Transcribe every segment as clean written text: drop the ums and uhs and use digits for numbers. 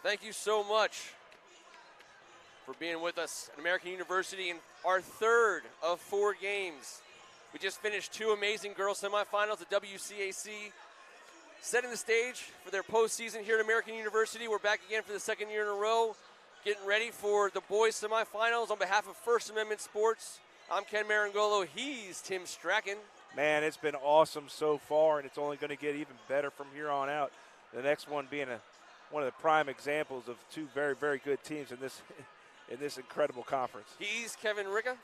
Thank you so much for being with us at American University in our third of 4 games. We just finished 2 amazing girls semifinals at WCAC, setting the stage for their postseason here at American University. We're back again for the 2nd year in a row, getting ready for the boys semifinals. On behalf of First Amendment Sports, I'm Ken Marangolo. He's Tim Strachan. Man, it's been awesome so far, and it's only going to get even better from here on out. The next one being one of the prime examples of 2 very, very good teams in this incredible conference. He's Kevin Ricca.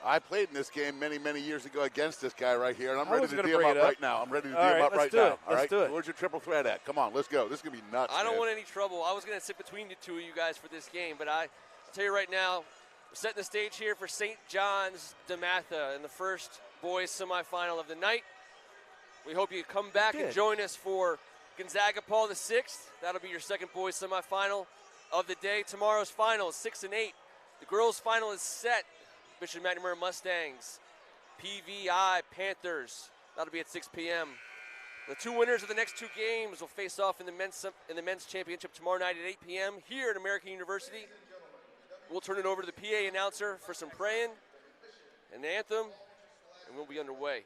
I played in this game many, many years ago against this guy right here, and I'm ready to bring deal it up right now. I'm ready to deal up right now. Let's do it. Where's your triple threat at? Come on, let's go. This is going to be nuts. I don't want any trouble. I was going to sit between the 2 of you guys for this game, but I'll tell you right now, we're setting the stage here for St. John's DeMatha in the first boys semifinal of the night. We hope you come back and join us for Gonzaga Paul VI. That'll be your second boys semifinal of the day. Tomorrow's final is 6 and 8. The girls' final is set. Bishop McNamara Mustangs, PVI Panthers. That'll be at 6 p.m. The 2 winners of the next 2 games will face off in the men's championship tomorrow night at 8 p.m. here at American University. We'll turn it over to the PA announcer for some praying and the anthem, and we'll be underway.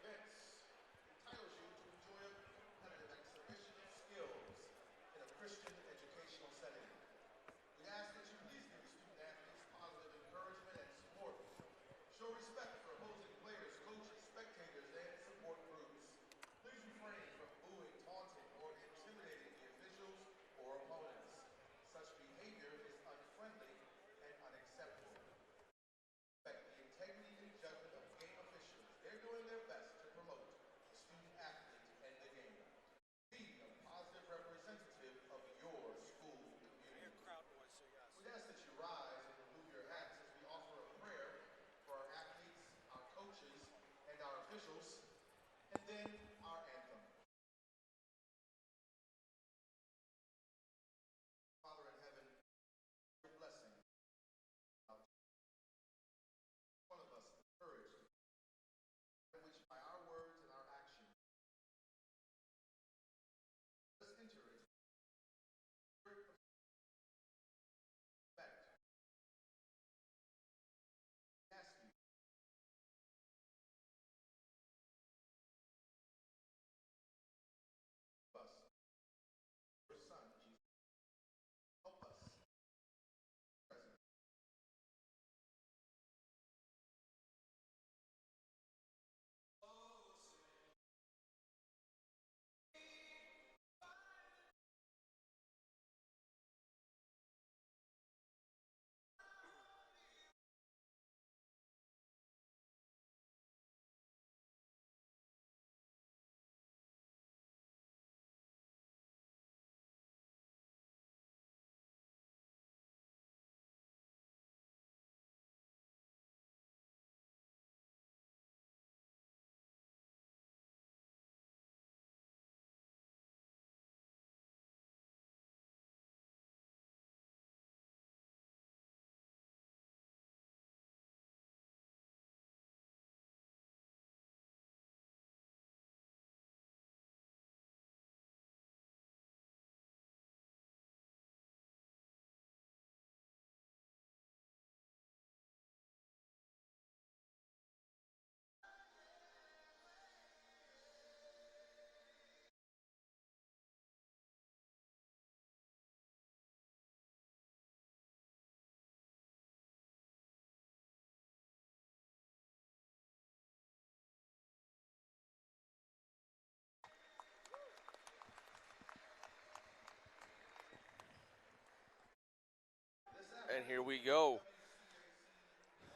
And here we go.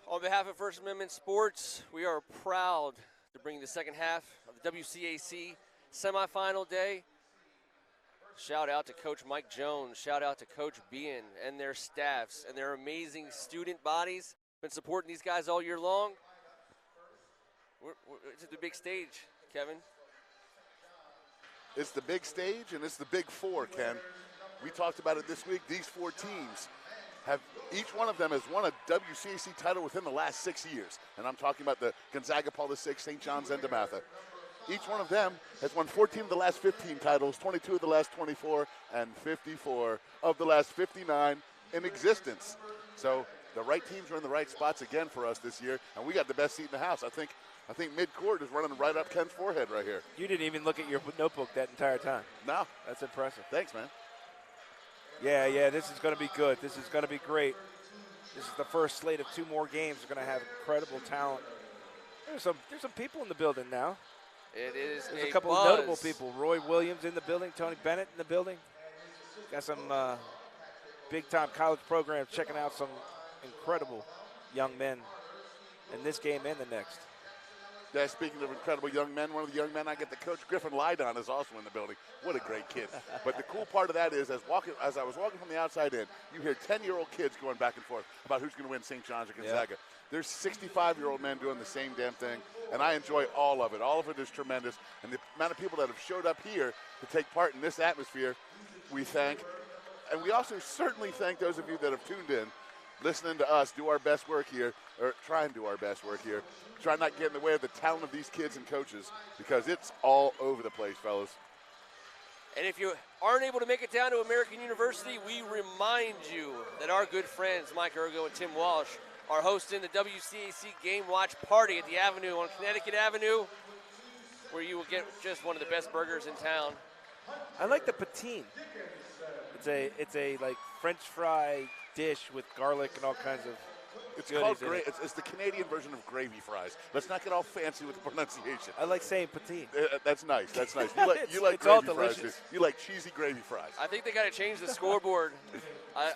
On behalf of First Amendment Sports, we are proud to bring the second half of the WCAC semifinal day. Shout out to Coach Mike Jones. Shout out to Coach Bean and their staffs and their amazing student bodies. Been supporting these guys all year long. It's at the big stage, Kevin. It's the big stage, and it's the big 4, Ken. We talked about it this week. These 4 teams each one of them has won a WCAC title within the last 6 years. And I'm talking about the Gonzaga Paul VI, St. John's, and DeMatha. Each one of them has won 14 of the last 15 titles, 22 of the last 24, and 54 of the last 59 in existence. So the right teams are in the right spots again for us this year, and we got the best seat in the house. I think midcourt is running right up Ken's forehead right here. You didn't even look at your notebook that entire time. No. That's impressive. Thanks, man. Yeah, this is going to be good. This is going to be great. This is the first slate of 2 more games. We're going to have incredible talent. There's some people in the building now. There's a couple of notable people. Roy Williams in the building, Tony Bennett in the building. Got some big-time college programs checking out some incredible young men in this game and the next. Yeah, speaking of incredible young men, one of the young men I get to coach, Griffin Lydon, is also in the building. What a great kid. But the cool part of that is, as I was walking from the outside in, you hear 10-year-old kids going back and forth about who's going to win St. John's or Gonzaga. Yeah. There's 65-year-old men doing the same damn thing, and I enjoy all of it. All of it is tremendous. And the amount of people that have showed up here to take part in this atmosphere, we thank. And we also certainly thank those of you that have tuned in, listening to us do our best work here, or try and do our best work here. Try not to get in the way of the talent of these kids and coaches, because it's all over the place, fellas. And if you aren't able to make it down to American University, we remind you that our good friends Mike Ergo and Tim Walsh are hosting the WCAC Game Watch Party at the Avenue on Connecticut Avenue, where you will get just one of the best burgers in town. I like the poutine. It's a like French fry dish with garlic and all kinds of. It's called it's the Canadian version of gravy fries. Let's not get all fancy with the pronunciation. I like saying poutine. That's nice. That's nice. You like it's gravy all delicious. fries. You like cheesy gravy fries. I think they got to change the scoreboard.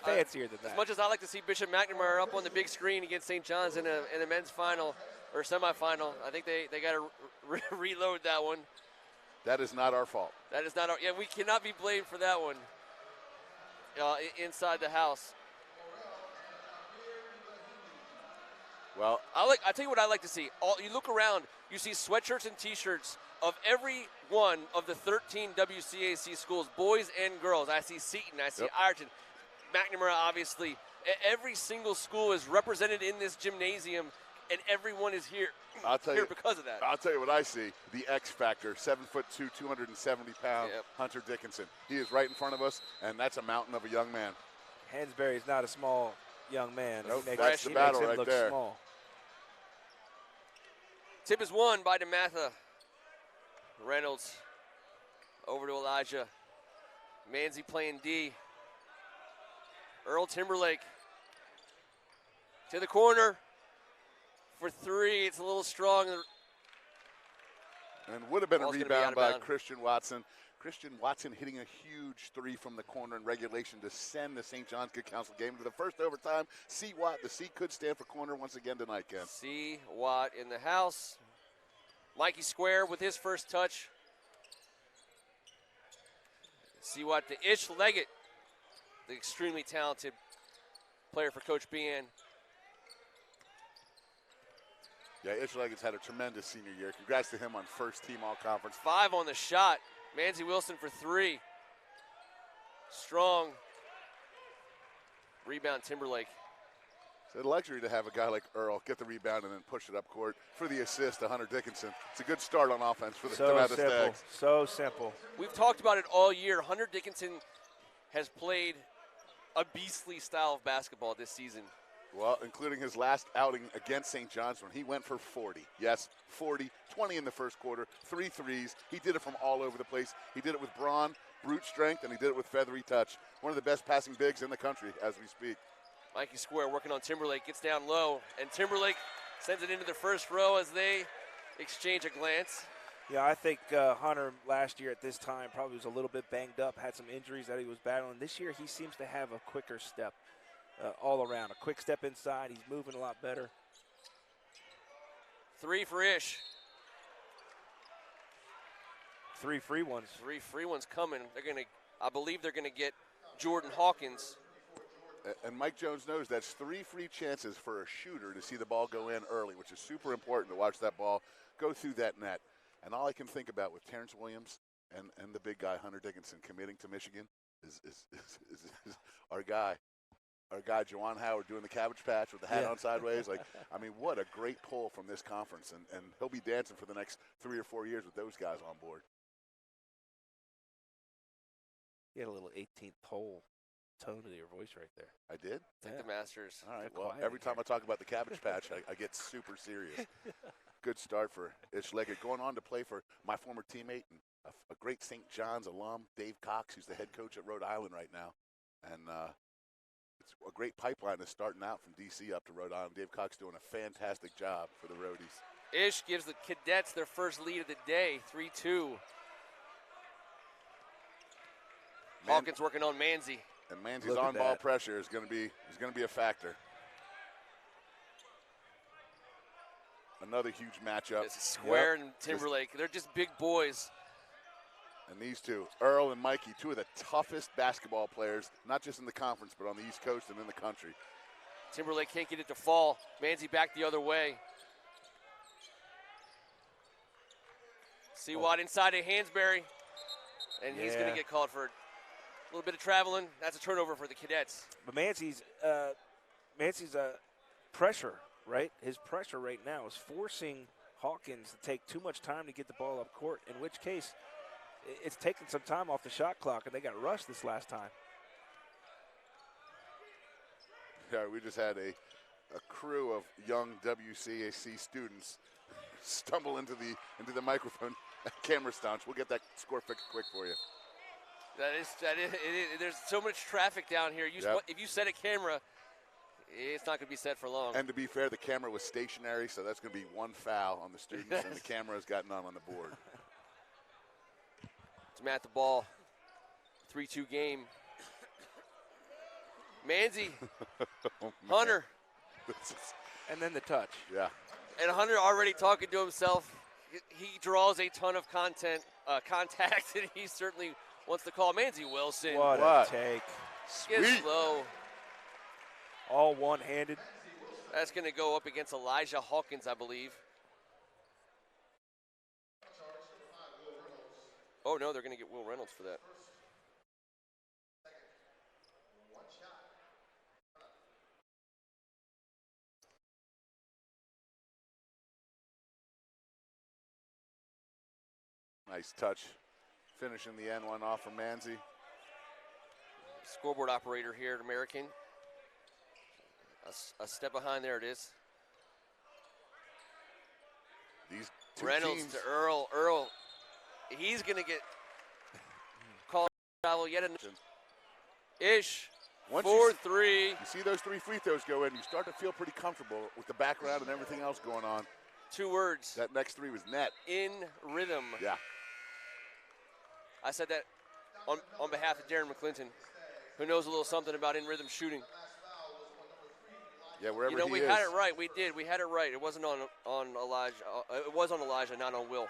Fancier than that. As much as I like to see Bishop McNamara up on the big screen against St. John's in a men's final or semifinal, I think they got to reload that one. That is not our fault. That is not our. Yeah, we cannot be blamed for that one. Inside the house. Well, I tell you what I like to see. You look around, you see sweatshirts and T-shirts of every one of the 13 WCAC schools, boys and girls. I see Seton, I see Ireton, McNamara, obviously. Every single school is represented in this gymnasium, and everyone is here. Because of that. I'll tell you what I see. The X Factor, 7'2", 270-pound Hunter Dickinson. He is right in front of us, and that's a mountain of a young man. Hansberry is not a small young man. Nope, that's the battle right there. Small. Tip is won by DeMatha. Reynolds over to Elijah. Manzi playing D. Earl Timberlake to the corner for 3. It's a little strong. And would have been a rebound by Christian Watson. Christian Watson hitting a huge 3 from the corner in regulation to send the St. John's Good Counsel game to the first overtime. C. Watt, the C could stand for corner once again tonight, Ken. C. Watt in the house. Mikey Square with his first touch. C. Watt to Ish Leggett, the extremely talented player for Coach Bean. Yeah, Ish Leggett's had a tremendous senior year. Congrats to him on first team all-conference. 5 on the shot. Manzi Wilson for 3. Strong. Rebound Timberlake. It's a luxury to have a guy like Earl get the rebound and then push it up court for the assist to Hunter Dickinson. It's a good start on offense for the DeMatha Stags. So simple. We've talked about it all year. Hunter Dickinson has played a beastly style of basketball this season. Well, including his last outing against St. John's when he went for 40. Yes, 40, 20 in the first quarter, 3 threes. He did it from all over the place. He did it with brawn, brute strength, and he did it with feathery touch. One of the best passing bigs in the country as we speak. Mikey Square working on Timberlake, gets down low, and Timberlake sends it into the first row as they exchange a glance. Yeah, I think Hunter last year at this time probably was a little bit banged up, had some injuries that he was battling. This year he seems to have a quicker step. All around. A quick step inside. He's moving a lot better. 3 for Ish. 3 free ones. 3 free ones coming. I believe they're gonna get Jordan Hawkins. And Mike Jones knows that's 3 free chances for a shooter to see the ball go in early, which is super important to watch that ball go through that net. And all I can think about with Terrence Williams and the big guy Hunter Dickinson committing to Michigan is our guy. our guy Juwan Howard doing the Cabbage Patch with the hat on sideways. Like, I mean, what a great pull from this conference, and he'll be dancing for the next 3 or 4 years with those guys on board. You had a little 18th hole tone to your voice right there. I did? Like the Masters. All right, well, every time I talk about the Cabbage Patch, I get super serious. Good start for Ish Leggett. Going on to play for my former teammate and a great St. John's alum, Dave Cox, who's the head coach at Rhode Island right now. And it's a great pipeline is starting out from D.C. up to Rhode Island. Dave Cox doing a fantastic job for the Roadies. Ish gives the Cadets their first lead of the day, 3-2. Hawkins working on Manzi. And Manzi's on-ball pressure is going to be a factor. Another huge matchup. It's Square and Timberlake. They're just big boys. And these two, Earl and Mikey, two of the toughest basketball players, not just in the conference, but on the East Coast and in the country. Timberlake can't get it to fall. Manzi back the other way. Seawatt inside of Hansberry. And he's going to get called for a little bit of traveling. That's a turnover for the Cadets. But Manzi's pressure, right? His pressure right now is forcing Hawkins to take too much time to get the ball up court, in which case it's taken some time off the shot clock, and they got rushed this last time. Yeah, we just had a crew of young WCAC students stumble into the microphone camera stunts. We'll get that score fixed quick for you. That is there's so much traffic down here. If you set a camera, it's not going to be set for long. And to be fair, the camera was stationary, so that's going to be one foul on the students, and the camera has gotten on the board. DeMatha ball, 3-2 game. Manzi, Hunter. And then the touch. Yeah. And Hunter already talking to himself. He draws a ton of contact, and he certainly wants to call Manzi Wilson. What a take. Gets low. All one-handed. That's going to go up against Elijah Hawkins, I believe. Oh, no, they're going to get Will Reynolds for that. Nice touch. Finishing the N1 off from Manzi. Scoreboard operator here at American. A step behind, there it is. These two Reynolds teams. to Earl. Earl, he's going to get called travel yet another. Ish, 4-3. You see those 3 free throws go in, you start to feel pretty comfortable with the background and everything else going on. 2 words. That next 3 was net. In rhythm. Yeah. I said that on behalf of Darren McClinton, who knows a little something about in rhythm shooting. Yeah, wherever we had it right. We did. We had it right. It wasn't on Elijah. It was on Elijah, not on Will.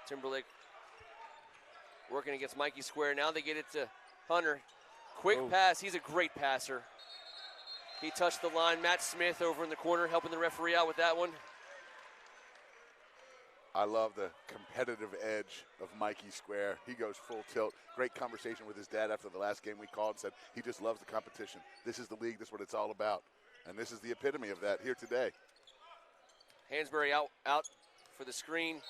Timberlake working against Mikey Square. Now they get it to Hunter. Quick pass. He's a great passer. He touched the line. Matt Smith over in the corner helping the referee out with that one. I love the competitive edge of Mikey Square. He goes full tilt. Great conversation with his dad after the last game we called. Said he just loves the competition. This is the league. This is what it's all about. And this is the epitome of that here today. Hansberry out for the screen.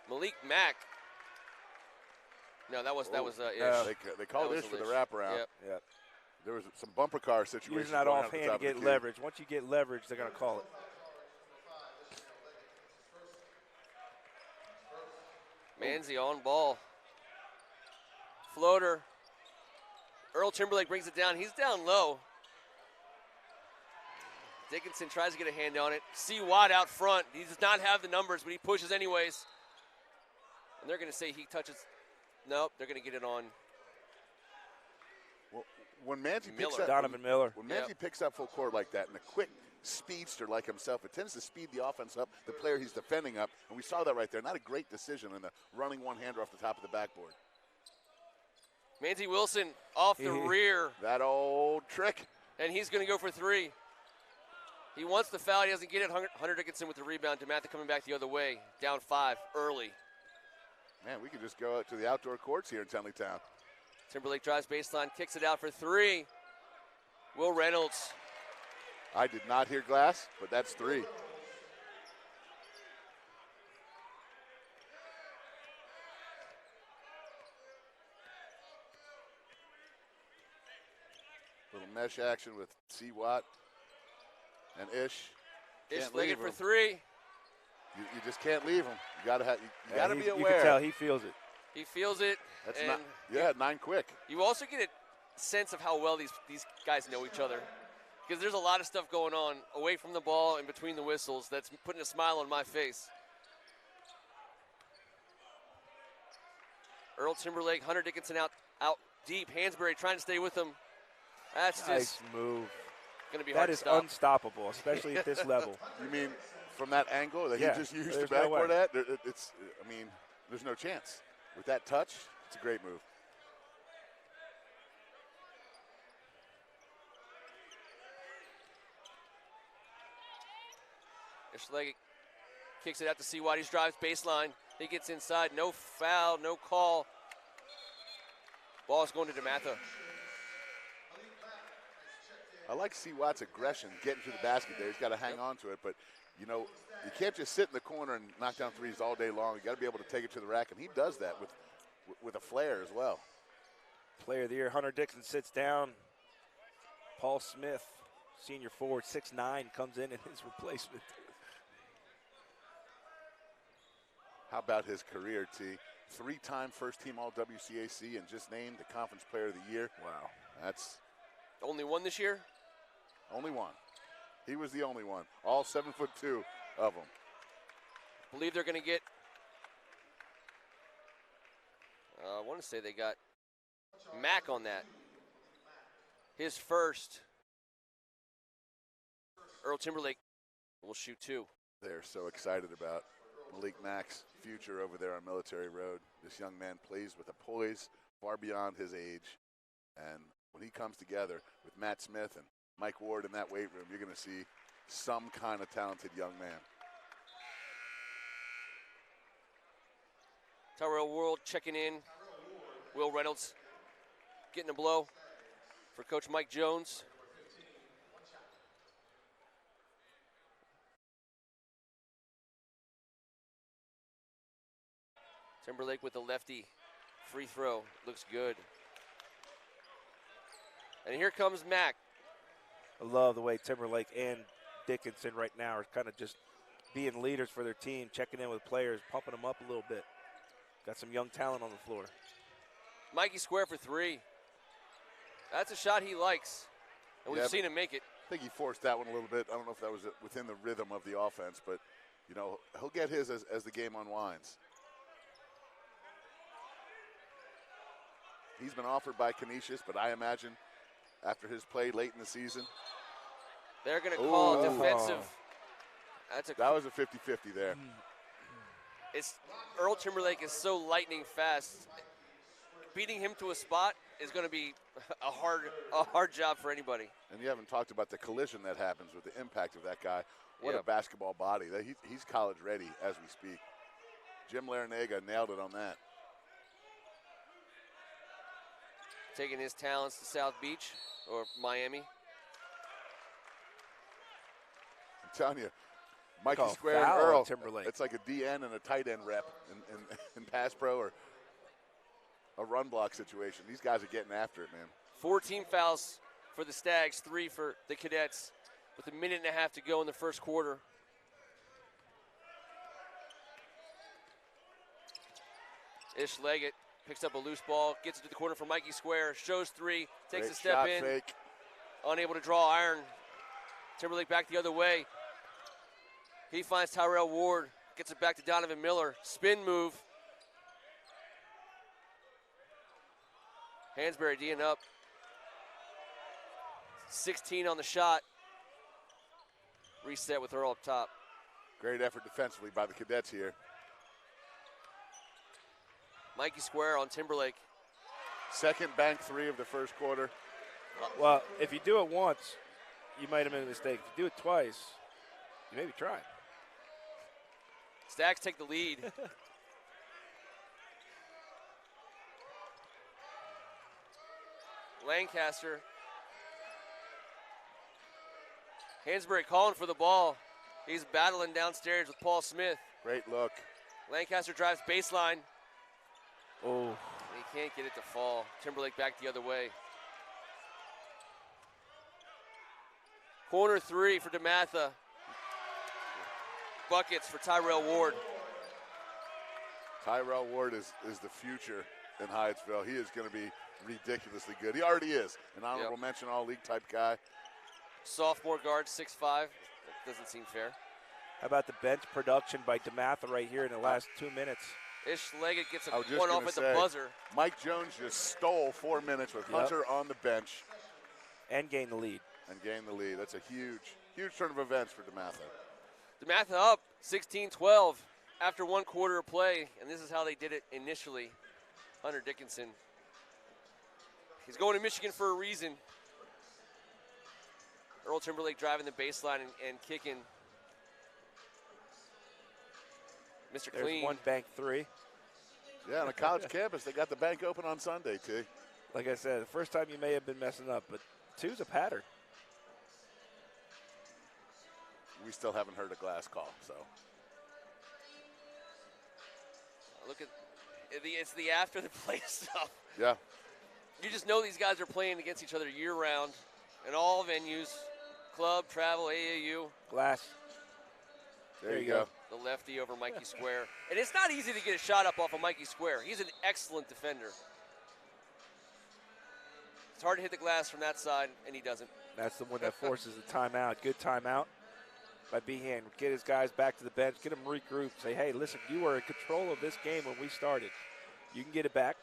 Malik Mack. No, that was Ish. They called Ish for the wraparound. Yep. There was some bumper car situation. Using that offhand to get leverage. Once you get leverage, they're going to call it. Manzi on ball. Floater. Earl Timberlake brings it down. He's down low. Dickinson tries to get a hand on it. Seawatt out front. He does not have the numbers, but he pushes anyways. And they're going to say he touches. Nope, they're going to get it on. Well, when Manzi picks up Donovan Miller. When Manzi picks up full court like that, and a quick speedster like himself, it tends to speed the offense up, the player he's defending up, and we saw that right there. Not a great decision in the running one-hander off the top of the backboard. Manzi Wilson off the rear. That old trick. And he's going to go for 3. He wants the foul. He doesn't get it. Hunter Dickinson with the rebound. DeMatha coming back the other way. Down 5 early. Man, we could just go out to the outdoor courts here in Tenleytown. Timberlake drives baseline, kicks it out for 3. Will Reynolds. I did not hear glass, but that's 3. Little mesh action with C. Watt and Ish. Ish Can't leg leave it for him. 3. You just can't leave him. You gotta have. You gotta be aware. You can tell he feels it. He feels it. That's and not. Yeah, 9 quick. You also get a sense of how well these guys know each other, because there's a lot of stuff going on away from the ball and between the whistles that's putting a smile on my face. Earl Timberlake, Hunter Dickinson out deep. Hansberry trying to stay with him. That's Nice just move. going to be hard That to is stop. unstoppable, especially at this level. You mean from that angle that Yeah, he just used the there's no backboard way. at? It's. I mean, there's no chance. With that touch, it's a great move. Ishleg kicks it out to see Watt. He drives baseline. He gets inside. No foul, no call. Ball's going to DeMatha. I like to see Watt's aggression getting to the basket there. He's got to hang on to it, but you know, you can't just sit in the corner and knock down threes all day long. You got to be able to take it to the rack, and he does that with a flair as well. Player of the year, Hunter Dixon sits down. Paul Smith, senior forward, 6'9", comes in his replacement. How about his career, T? 3-time first-team All-WCAC and just named the Conference Player of the Year. Wow. That's only one this year? Only one. He was the only one. All 7'2" of them. Believe they're going to get, I want to say they got Mac on that. His first. Earl Timberlake will shoot 2. They're so excited about Malik Mack's future over there on Military Road. This young man plays with a poise far beyond his age. And when he comes together with Matt Smith and Mike Ward in that weight room, you're going to see some kind of talented young man. Tyrell World checking in. Will Reynolds getting a blow for Coach Mike Jones. Timberlake with the lefty free throw. Looks good. And here comes Mack. I love the way Timberlake and Dickinson right now are kind of just being leaders for their team, checking in with players, pumping them up a little bit. Got some young talent on the floor. Mikey Square for 3. That's a shot he likes, and we've seen him make it. I think he forced that one a little bit. I don't know if that was within the rhythm of the offense, but, you know, he'll get his as the game unwinds. He's been offered by Canisius, but I imagine after his play late in the season. They're going to call it defensive. That was a 50-50 there. Earl Timberlake is so lightning fast. Beating him to a spot is going to be a hard job for anybody. And you haven't talked about the collision that happens with the impact of that guy. What a basketball body. He's college ready as we speak. Jim Larinaga nailed it on that. Taking his talents to South Beach or Miami. I'm telling you, Mikey Call Square and foul Earl, on Timberlake. it's like a DN and a tight end rep in pass pro or a run block situation. These guys are getting after it, man. 14 fouls for the Stags, 3 for the Cadets with a minute and a half to go in the first quarter. Ish Leggett picks up a loose ball, gets it to the corner for Mikey Square, shows 3, takes Great a step shot in. fake. Unable to draw iron. Timberlake back the other way. He finds Tyrell Ward, gets it back to Donovan Miller. Spin move. Hansberry D'ing up. 16 on the shot. Reset with Earl up top. Great effort defensively by the Cadets here. Mikey Square on Timberlake. Second bank 3 of the first quarter. Well, if you do it once, you might have made a mistake. If you do it twice, you maybe try. Stags take the lead. Lancaster. Hansberry calling for the ball. He's battling downstairs with Paul Smith. Great look. Lancaster drives baseline. Oh. He can't get it to fall. Timberlake back the other way. Corner 3 for DeMatha. Buckets for Tyrell Ward. Tyrell Ward is the future in Hyattsville. He is going to be ridiculously good. He already is. An honorable mention all-league type guy. Sophomore guard, 6'5". That doesn't seem fair. How about the bench production by DeMatha right here in the last 2 minutes? Ish Leggett gets one off at the buzzer. Mike Jones just stole 4 minutes with Hunter on the bench. And gained the lead. That's a huge turn of events for DeMatha. DeMatha up 16-12 after 1 quarter of play, and this is how they did it initially. Hunter Dickinson. He's going to Michigan for a reason. Earl Timberlake driving the baseline and kicking. Mr. There's Clean. one bank 3. Yeah, on a college campus, they got the bank open on Sunday, T. Like I said, the first time you may have been messing up, but 2's a pattern. We still haven't heard a glass call, so. Look at it's the after the play stuff. Yeah. You just know these guys are playing against each other year round in all venues, club, travel, AAU. Glass. There you go. The lefty over Mikey Square. And it's not easy to get a shot up off of Mikey Square. He's an excellent defender. It's hard to hit the glass from that side, and he doesn't. That's the one that forces the timeout. Good timeout by Behan. Get his guys back to the bench, get them regrouped. Say, hey, listen, you were in control of this game when we started. You can get it back.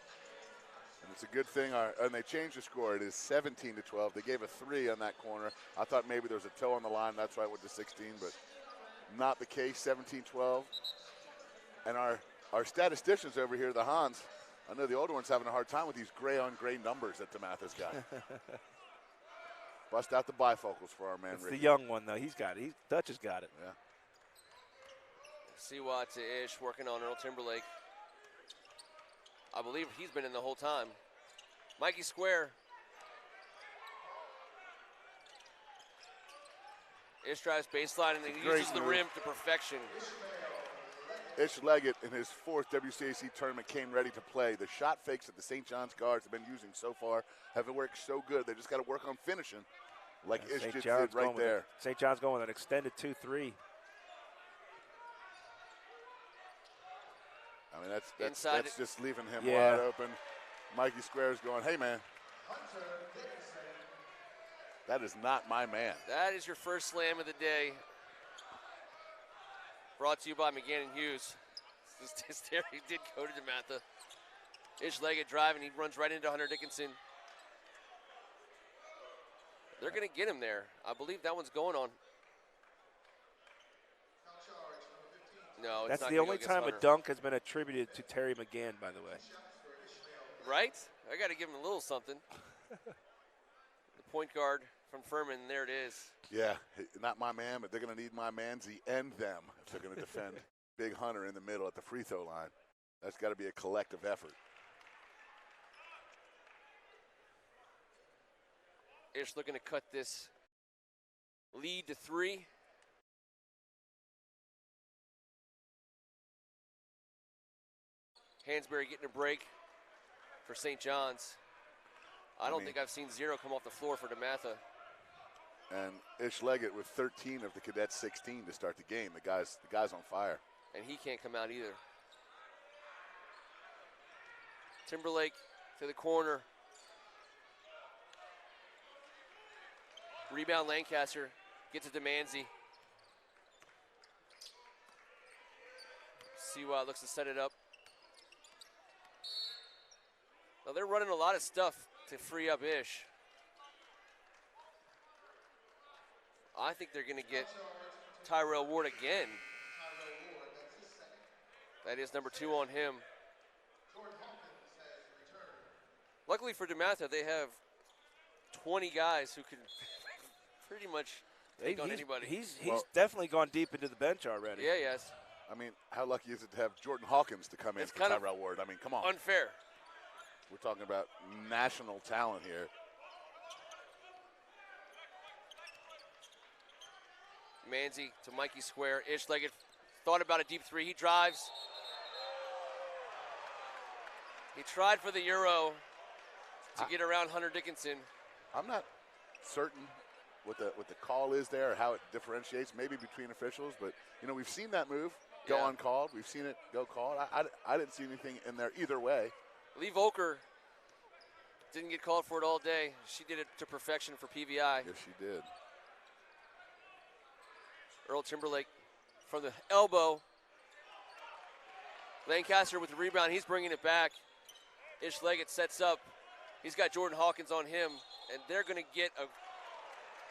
And it's a good thing, and they changed the score. It is 17-12. They gave a 3 on that corner. I thought maybe there was a toe on the line. That's why it went to 16, but not the case, 17-12. And our statisticians over here, the Hans, I know the older one's having a hard time with these gray-on-gray numbers that DeMatha's got. Bust out the bifocals for our man, It's Ricky. the young one, though. He's got it. Dutch has got it. Yeah. Siwa to Ish working on Earl Timberlake. I believe he's been in the whole time. Mikey Square. Ish drives baseline and he uses the rim to perfection. Ish Leggett in his 4th WCAC tournament came ready to play. The shot fakes that the St. John's guards have been using so far have worked so good. They just got to work on finishing like Ish just did right there. St. John's going with an extended 2-3. I mean, that's just leaving him Yeah. wide open. Mikey Square's going, hey, man. That is not my man. That is your first slam of the day. Brought to you by McGann and Hughes. This Terry did go to DeMatha. Ish Leggett driving. He runs right into Hunter Dickinson. They're going to get him there. I believe that one's going on. No, it's That's not the gonna only go time against a dunk has been attributed to Terry McGann, by the way. Right? I got to give him a little something. The point guard from Furman, there it is. Yeah, not my man, but they're going to need my mansy and them if they're going to defend Big Hunter in the middle at the free throw line. That's got to be a collective effort. Ish looking to cut this lead to 3. Hansberry getting a break for St. John's. I don't think I've seen 0 come off the floor for DeMatha. And Ish Leggett with 13 of the Cadets 16 to start the game. The guy's on fire. And he can't come out either. Timberlake to the corner. Rebound Lancaster. Gets it to Manzi. Siwa looks to set it up. Now they're running a lot of stuff to free up Ish. I think they're going to get Tyrell Ward again. That is number 2 on him. Luckily for DeMatha, they have 20 guys who can pretty much take on anybody. He's definitely gone deep into the bench already. Yeah, yes. I mean, how lucky is it to have Jordan Hawkins to come in for Tyrell Ward? I mean, come on. Unfair. We're talking about national talent here. Manzi to Mikey Square. Ish-legged thought about a deep three. He drives. He tried for the Euro to get around Hunter Dickinson. I'm not certain what the call is there or how it differentiates maybe between officials, but, you know, we've seen that move go uncalled. We've seen it go called. I didn't see anything in there either way. Lee Volker didn't get called for it all day. She did it to perfection for PVI. Yes, she did. Earl Timberlake from the elbow. Lancaster with the rebound. He's bringing it back. Ish-Leggett sets up. He's got Jordan Hawkins on him, and they're going to get a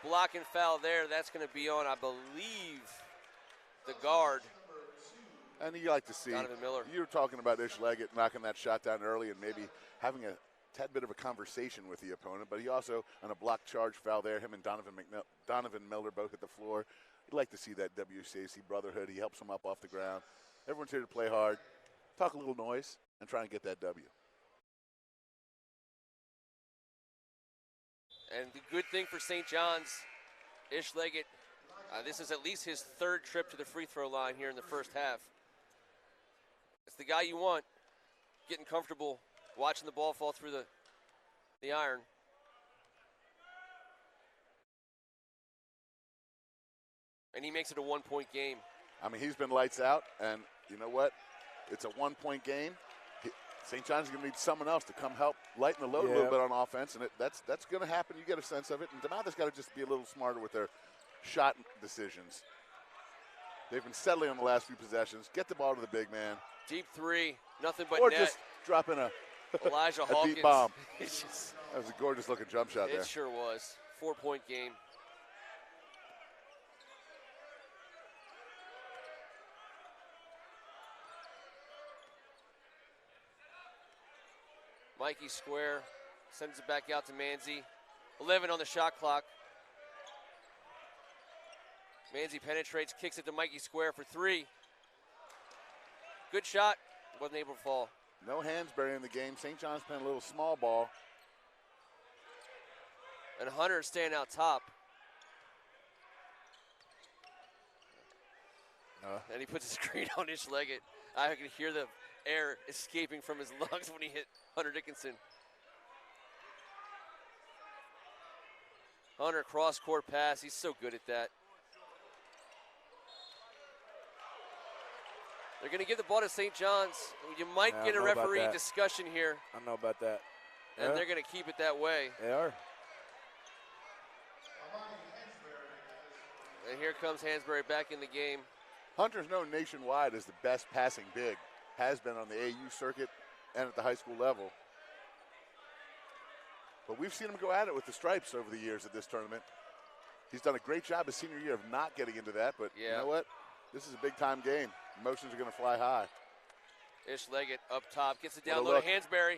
block and foul there. That's going to be on, I believe, the guard. And you like to see, Donovan Miller. You were talking about Ish-Leggett knocking that shot down early and maybe having a tad bit of a conversation with the opponent, but he also, on a block charge foul there, him and Donovan Miller both hit the floor. You'd like to see that WCAC brotherhood. He helps them up off the ground. Everyone's here to play hard, talk a little noise, and try and get that W. And the good thing for St. John's, Ish-Leggett, this is at least his third trip to the free throw line here in the first half. It's the guy you want, getting comfortable, watching the ball fall through the iron. And he makes it a one-point game. I mean, he's been lights out, and you know what? It's a one-point game. St. John's is going to need someone else to come help lighten the load a little bit on offense, and that's going to happen. You get a sense of it. And DeMatha's got to just be a little smarter with their shot decisions. They've been settling on the last few possessions. Get the ball to the big man. Deep three, nothing but or net. Or just drop in Elijah a Hawkins. deep bomb. That was a gorgeous-looking jump shot there. It sure was. 4-point game. Mikey Square sends it back out to Manzi. 11 on the shot clock. Manzi penetrates, kicks it to Mikey Square for three. Good shot, wasn't able to fall. No Hansberry in the game. St. John's playing a little small ball. And Hunter staying out top. And he puts a screen on Ish-Leggett. I can hear the air escaping from his lungs when he hit Hunter Dickinson. Hunter cross-court pass. He's so good at that. They're going to give the ball to St. John's. You might get a referee discussion here. I don't know about that. And they're going to keep it that way. They are. And here comes Hansberry back in the game. Hunter's known nationwide as the best passing big. Has been on the AU circuit and at the high school level. But we've seen him go at it with the stripes over the years at this tournament. He's done a great job his senior year of not getting into that, but you know what? This is a big-time game. Emotions are going to fly high. Ish-Leggett up top, gets it down low to Hansberry.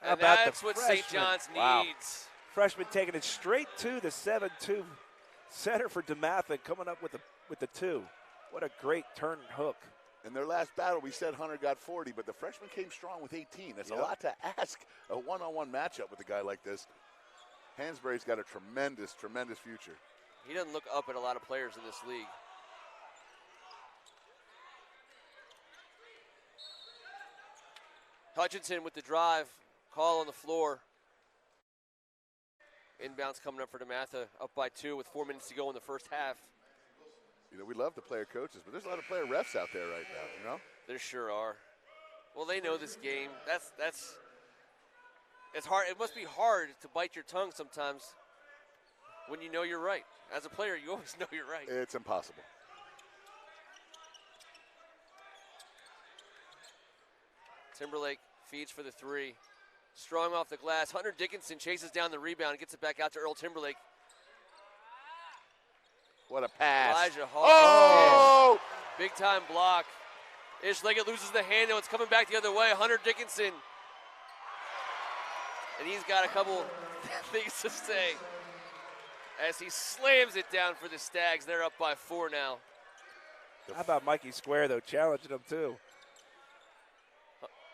And about that's what St. John's needs. Freshman taking it straight to the 7-2 center for DeMatha, coming up with the two. What a great turn hook. In their last battle, we said Hunter got 40, but the freshman came strong with 18. That's a lot to ask a one-on-one matchup with a guy like this. Hansberry's got a tremendous, tremendous future. He doesn't look up at a lot of players in this league. Hutchinson with the drive, call on the floor. Inbounds coming up for DeMatha, up by 2 with 4 minutes to go in the first half. You know, we love the player coaches, but there's a lot of player refs out there right now, you know? There sure are. Well, they know this game. It's hard. It must be hard to bite your tongue sometimes when you know you're right. As a player, you always know you're right. It's impossible. Timberlake feeds for the three. Strong off the glass. Hunter Dickinson chases down the rebound and gets it back out to Earl Timberlake. What a pass. Elijah Hawkins. Big time block. Ish-Leggett loses the handle. It's coming back the other way. Hunter Dickinson. And he's got a couple things to say. as he slams it down for the Stags. They're up by 4 now. How about Mikey Square, though, challenging him, too?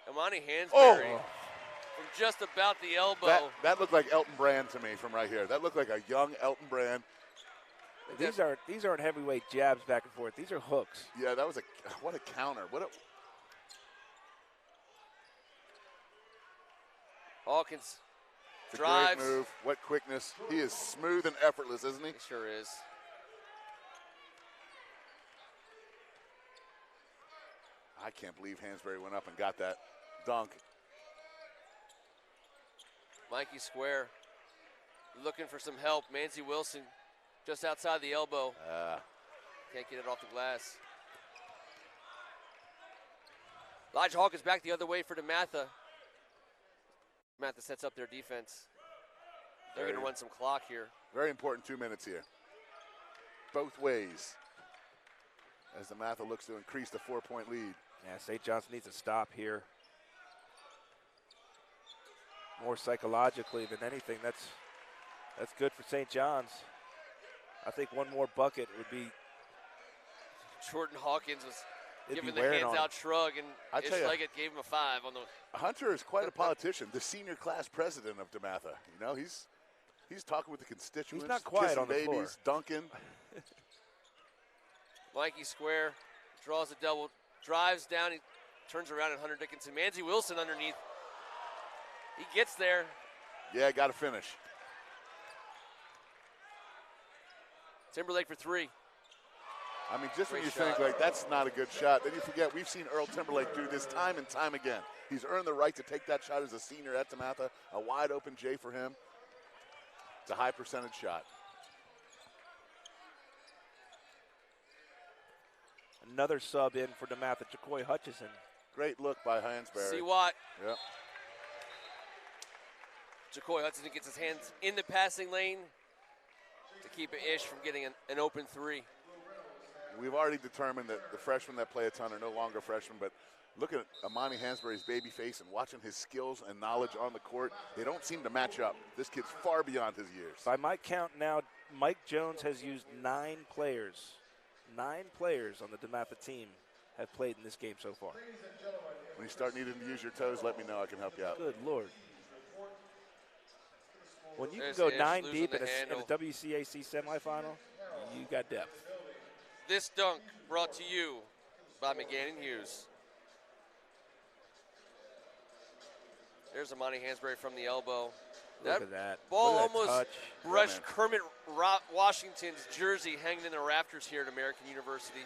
Amani Hansberry Oh. from just about the elbow. That looked like Elton Brand to me from right here. That looked like a young Elton Brand. These aren't heavyweight jabs back and forth. These are hooks. Yeah, that was what a counter. Hawkins It's a drives. great move. What quickness. He is smooth and effortless, isn't he? He sure is. I can't believe Hansberry went up and got that dunk. Mikey Square looking for some help. Manzi Wilson just outside the elbow. Can't get it off the glass. Elijah Hawkins back the other way for DeMatha. DeMatha sets up their defense. They're going to run some clock here. Very important 2 minutes here. Both ways. As DeMatha looks to increase the 4-point lead. Yeah, St. John's needs to stop here. More psychologically than anything, that's good for St. John's. I think one more bucket would be. Jordan Hawkins was giving the wearing hands on out shrug, and I tell ya. Leggett gave him a 5 on the. Hunter is quite a politician, the senior class president of DeMatha. You know, he's talking with the constituents. He's not quiet kissing on the babies, floor. dunking. Mikey Square draws a double, drives down, he turns around at Hunter Dickinson. Manzi Wilson underneath. He gets there. Yeah, got to finish. Timberlake for 3. I mean, just when Great you think, shot. like, that's not a good shot, then you forget we've seen Earl Timberlake do this time and time again. He's earned the right to take that shot as a senior at DeMatha. A wide open J for him. It's a high percentage shot. Another sub in for DeMatha, Jacoy Hutchison. Great look by Hansberry. See Watt. Yep. Jacoy Hudson gets his hands in the passing lane to keep Ish from getting an open 3. We've already determined that the freshmen that play a ton are no longer freshmen, but look at Amani Hansberry's baby face and watching his skills and knowledge on the court. They don't seem to match up. This kid's far beyond his years. By my count now, Mike Jones has used 9 players. 9 players on the DeMatha team have played in this game so far. When you start needing to use your toes, let me know. I can help you out. Good Lord. When you There's can go Ish 9 losing deep the in a handle. WCAC semifinal, you got depth. This dunk brought to you by McGann and Hughes. There's Amani Hansberry from the elbow. Look at that. Ball Look at that almost touch. brushed Kermit Washington's jersey hanging in the rafters here at American University.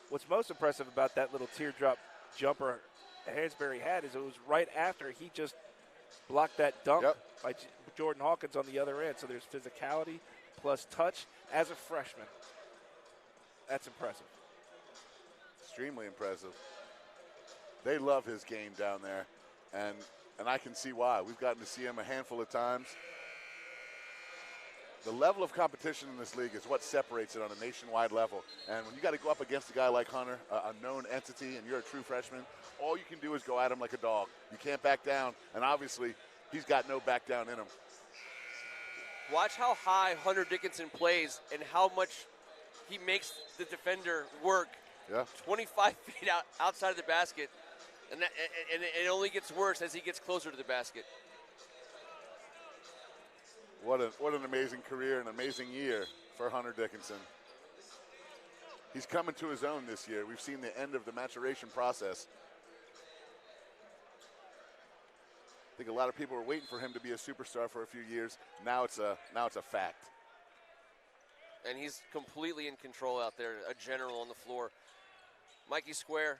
What's most impressive about that little teardrop jumper Hansberry had is it was right after he just blocked that dunk by Jordan Hawkins on the other end. So there's physicality plus touch as a freshman. That's impressive. Extremely impressive. They love his game down there, and I can see why. We've gotten to see him a handful of times. The level of competition in this league is what separates it on a nationwide level. And when you got to go up against a guy like Hunter, a known entity, and you're a true freshman, all you can do is go at him like a dog. You can't back down, and obviously he's got no back down in him. Watch how high Hunter Dickinson plays and how much he makes the defender work. Yeah. 25 feet outside of the basket, and it only gets worse as he gets closer to the basket. What an amazing career and amazing year for Hunter Dickinson. He's coming to his own this year. We've seen the end of the maturation process. I think a lot of people were waiting for him to be a superstar for a few years. Now it's a fact. And he's completely in control out there, a general on the floor. Mikey Square.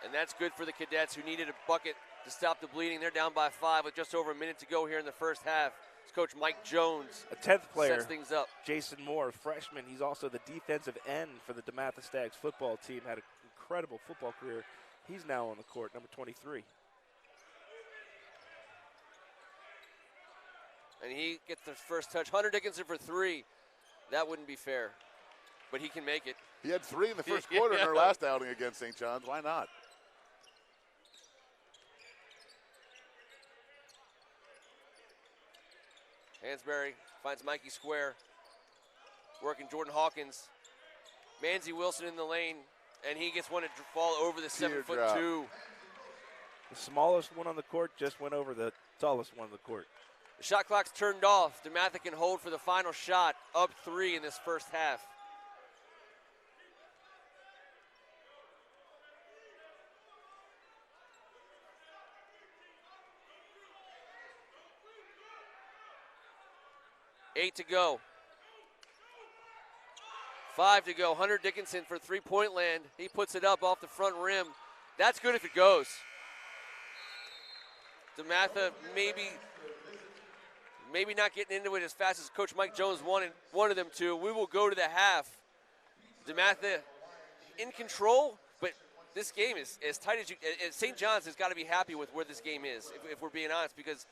And that's good for the Cadets who needed a bucket to stop the bleeding. They're down by 5 with just over a minute to go here in the first half. It's Coach Mike Jones. A 10th player, sets things up. Jason Moore, freshman. He's also the defensive end for the DeMatha Stags football team. Had an incredible football career. He's now on the court, number 23. And he gets the first touch. Hunter Dickinson for 3. That wouldn't be fair, but he can make it. He had 3 in the first quarter in our last outing against St. John's. Why not? Hansberry finds Mikey square. Working Jordan Hawkins. Manzi Wilson in the lane, and he gets one to fall over the 7'2". The smallest one on the court just went over the tallest one on the court. The shot clock's turned off. DeMatha can hold for the final shot, up 3 in this first half. Eight to go. 5 to go. Hunter Dickinson for three-point land. He puts it up off the front rim. That's good if it goes. DeMatha maybe not getting into it as fast as Coach Mike Jones wanted them to. We will go to the half. DeMatha in control, but this game is as tight as you. St. John's has got to be happy with where this game is, if we're being honest, because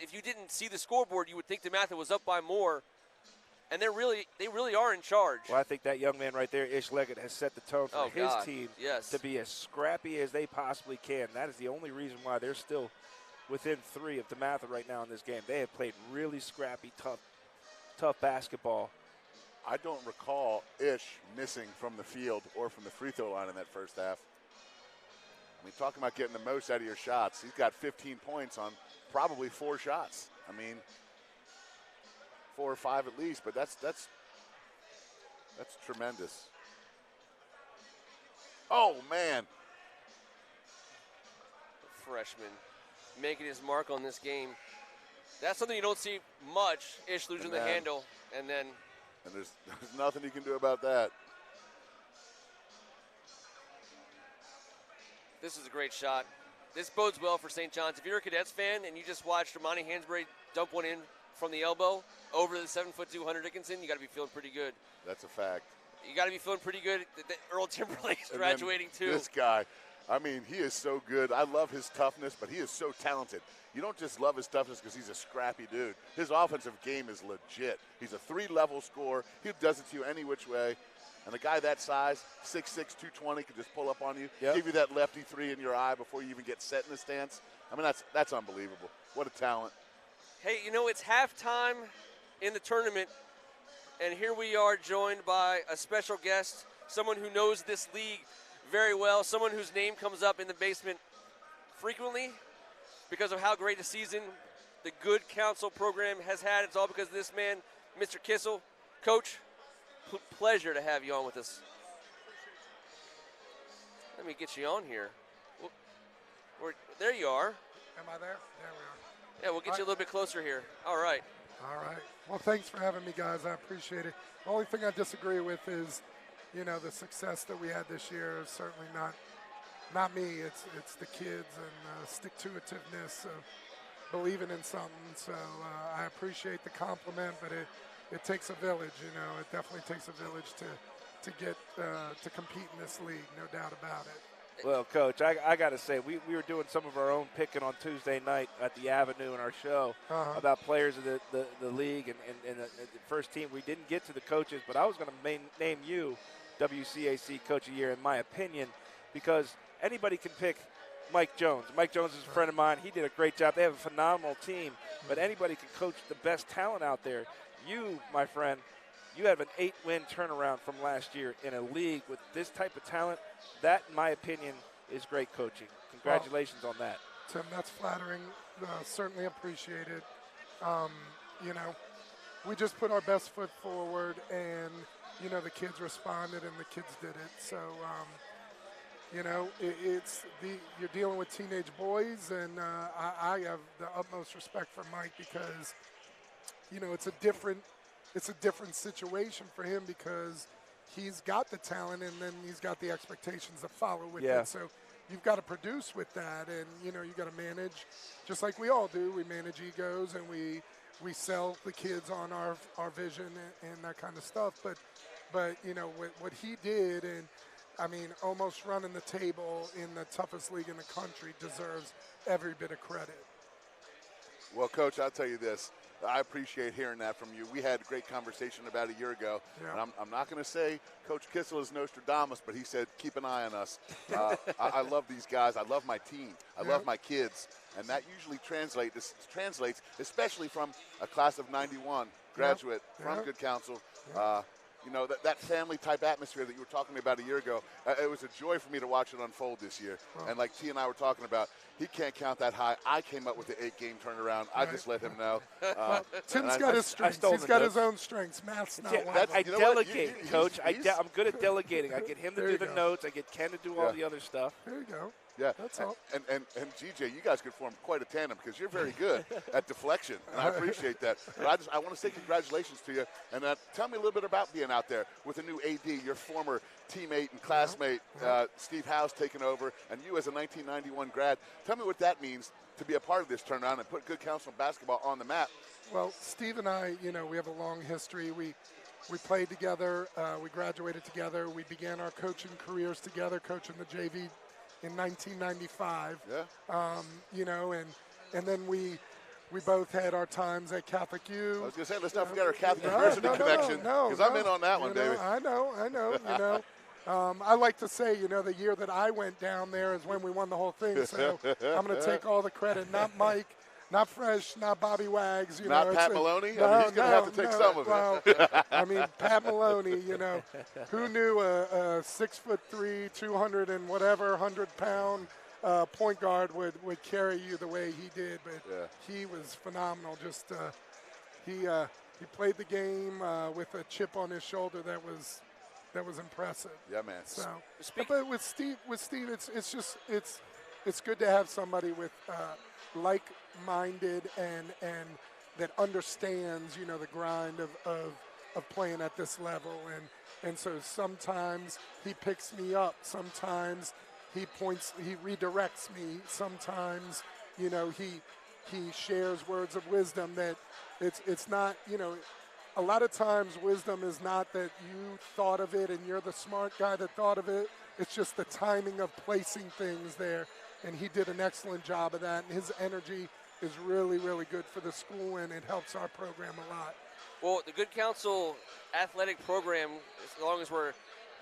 if you didn't see the scoreboard, you would think DeMatha was up by more. And they really are in charge. Well, I think that young man right there, Ish Leggett, has set the tone for his team to be as scrappy as they possibly can. That is the only reason why they're still within 3 of DeMatha right now in this game. They have played really scrappy, tough basketball. I don't recall Ish missing from the field or from the free throw line in that first half. I mean, talking about getting the most out of your shots, he's got 15 points on probably 4 shots. I mean, 4 or 5 at least, but that's tremendous. Oh, man. The freshman making his mark on this game. That's something you don't see much. Ish losing the handle, and there's nothing you can do about that. This is a great shot. This bodes well for St. John's. If you're a Cadets fan and you just watched Ramani Hansberry dump one in from the elbow over the 7'2" Hunter Dickinson, you got to be feeling pretty good. That's a fact. You got to be feeling pretty good. Earl Timberlake's graduating too. This guy, I mean, he is so good. I love his toughness, but he is so talented. You don't just love his toughness because he's a scrappy dude. His offensive game is legit. He's a 3-level scorer. He does it to you any which way. And a guy that size, 6'6", 220, can just pull up on you, give you that lefty 3 in your eye before you even get set in the stance. I mean, that's unbelievable. What a talent. Hey, you know, it's halftime in the tournament, and here we are joined by a special guest, someone who knows this league very well, someone whose name comes up in the basement frequently because of how great a season the Good Counsel program has had. It's all because of this man, Mr. Kissel. Coach, pleasure to have you on with us. Let me get you on here. There you are. Am I there? There we are. Yeah, we'll get you a little bit closer here. All right. All right. Well, thanks for having me, guys. I appreciate it. The only thing I disagree with is, you know, the success that we had this year is certainly not me. It's the kids and stick-to-itiveness of believing in something. So I appreciate the compliment, but it takes a village. You know, it definitely takes a village to get to compete in this league. No doubt about it. Well, Coach, I got to say, we were doing some of our own picking on Tuesday night at the Avenue in our show about players of the league and the first team. We didn't get to the coaches, but I was going to name you WCAC Coach of the Year, in my opinion, because anybody can pick Mike Jones. Mike Jones is a friend of mine. He did a great job. They have a phenomenal team, but anybody can coach the best talent out there. You, my friend, you have an 8-win turnaround from last year in a league with this type of talent. That, in my opinion, is great coaching. Congratulations on that. Tim, that's flattering. Certainly appreciate it. You know, we just put our best foot forward, and, you know, the kids responded and the kids did it. So, you know, you're dealing with teenage boys, and I have the utmost respect for Mike because, you know, it's a different situation for him because he's got the talent and then he's got the expectations that follow with it. So you've got to produce with that, and, you know, you got to manage, just like we all do. We manage egos and we sell the kids on our vision and that kind of stuff. But you know, what he did, and I mean, almost running the table in the toughest league in the country, deserves every bit of credit. Well, Coach, I'll tell you this. I appreciate hearing that from you. We had a great conversation about a year ago, Yeah. and I'm not going to say Coach Kissel is Nostradamus, but he said keep an eye on us. I love these guys. I love my team. I love my kids, and that usually translates, especially from a class of '91 graduate from Good Counsel. You know, that family-type atmosphere that you were talking about a year ago, it was a joy for me to watch it unfold this year. And like T and I were talking about, he can't count that high. I came up with the 8-game turnaround. I just let him know. Tim's got his strengths. He's got his own strengths. Math's not one of them. I delegate, Coach. I'm good at delegating. I get him to do the notes. I get Ken to do all the other stuff. There you go. Yeah, that's all. And GJ, you guys could form quite a tandem because you're very good at deflection, and I appreciate that. But I want to say congratulations to you, and tell me a little bit about being out there with a new AD, your former teammate and classmate, Steve House, taking over, and you as a 1991 grad. Tell me what that means to be a part of this turnaround and put Good Counsel basketball on the map. Well, Steve and I, you know, we have a long history. We played together. We graduated together. We began our coaching careers together, coaching the JV in 1995. You know, and then we both had our times at Catholic U. I was going to say, let's not forget our Catholic University connection, because I'm in on that one, baby. I know, you know. I like to say, you know, the year that I went down there is when we won the whole thing, so I'm going to take all the credit, not Mike, not Fresh, not Bobby Wags. You not know, Pat Maloney? I mean, he's going to have to take some of it. Well, I mean, Pat Maloney, you know, who knew a 6'3", 200 and whatever, 100-pound point guard would carry you the way he did, but he was phenomenal. Just he played the game with a chip on his shoulder that was impressive. Yeah, man. So, but with Steve, it's good to have somebody with like-minded and that understands, you know, the grind of playing at this level, and so sometimes he picks me up, sometimes he redirects me, sometimes, you know, he shares words of wisdom that it's not, you know, a lot of times wisdom is not that you thought of it and you're the smart guy that thought of it. It's just the timing of placing things there, and he did an excellent job of that, and his energy is really, really good for the school, and it helps our program a lot. Well, the Good Counsel athletic program, as long as we're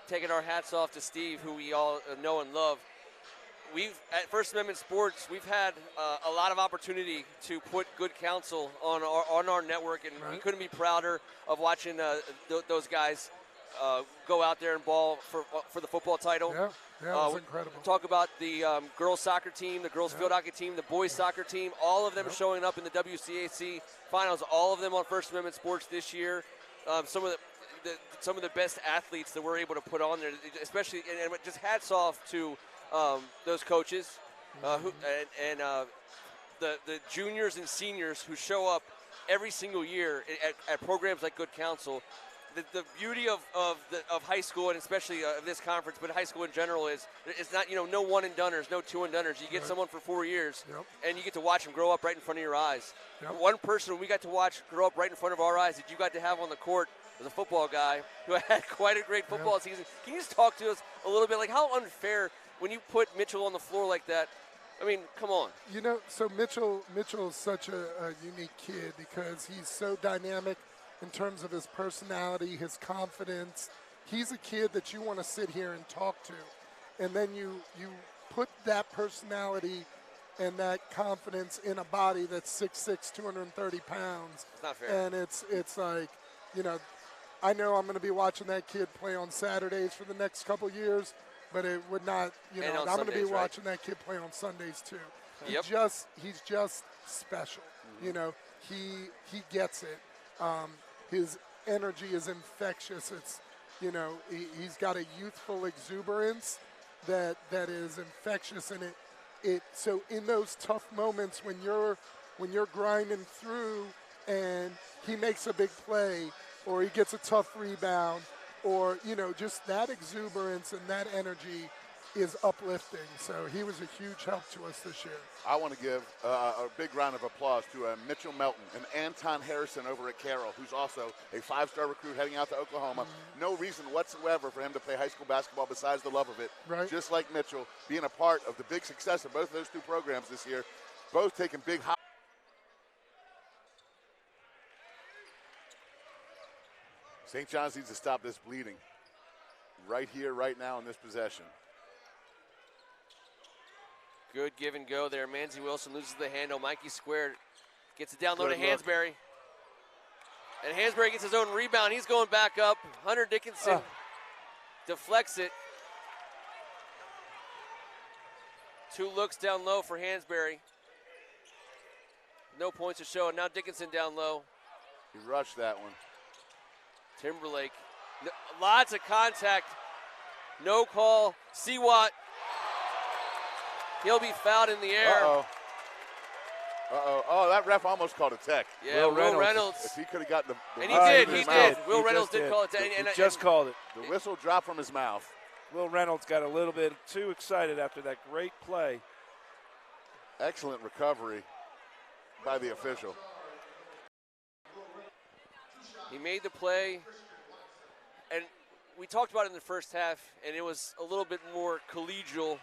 taking our hats off to Steve, who we all know and love, at First Amendment Sports, we've had a lot of opportunity to put Good Counsel on our network, and we couldn't be prouder of watching those guys go out there and ball for the football title. Yeah, it was incredible. Talk about the girls soccer team, the girls field hockey team, the boys soccer team, all of them showing up in the WCAC finals, all of them on First Amendment Sports this year. Some of the best athletes that we're able to put on there, especially, and just hats off to those coaches the juniors and seniors who show up every single year at programs like Good Counsel. The beauty of high school, and especially of this conference, but high school in general, is it's not, you know, no one and doneers, no two and doneers. You get someone for 4 years, and you get to watch them grow up right in front of your eyes. One person we got to watch grow up right in front of our eyes that you got to have on the court was a football guy who had quite a great football season. Can you just talk to us a little bit, like how unfair when you put Mitchell on the floor like that? I mean, come on. You know, so Mitchell's such a unique kid because he's so dynamic in terms of his personality, his confidence. He's a kid that you want to sit here and talk to. And then you put that personality and that confidence in a body that's 6'6", 230 pounds. It's not fair. And it's like, you know, I know I'm going to be watching that kid play on Saturdays for the next couple years, but it would not, you know, I'm going to be watching that kid play on Sundays too. He's just special. You know, he gets it. His energy is infectious. It's, you know, he's got a youthful exuberance that is infectious, and so in those tough moments when you're grinding through and he makes a big play or he gets a tough rebound, or, you know, just that exuberance and that energy is uplifting. So he was a huge help to us this year. I want to give a big round of applause to Mitchell Melton and Anton Harrison over at Carroll, who's also a 5-star recruit heading out to Oklahoma. No reason whatsoever for him to play high school basketball besides the love of it. Right. Just like Mitchell, being a part of the big success of both of those two programs this year, both taking big high. St. John's needs to stop this bleeding right here, right now in this possession. Good give and go there. Manzi Wilson loses the handle. Mikey Square gets it down low to Good look. Hansberry. And Hansberry gets his own rebound. He's going back up. Hunter Dickinson deflects it. 2 looks down low for Hansberry. No points to show. And now Dickinson down low. He rushed that one. Timberlake. Lots of contact. No call. Seawat. He'll be fouled in the air. Uh-oh. Uh-oh. Oh, that ref almost called a tech. Yeah, Will Reynolds. If he could have gotten the And whistle he in did. his He mouth. did. Will Reynolds did call it. He just called it. The whistle dropped from his mouth. Will Reynolds got a little bit too excited after that great play. Excellent recovery by the official. He made the play, and we talked about it in the first half, and it was a little bit more collegial,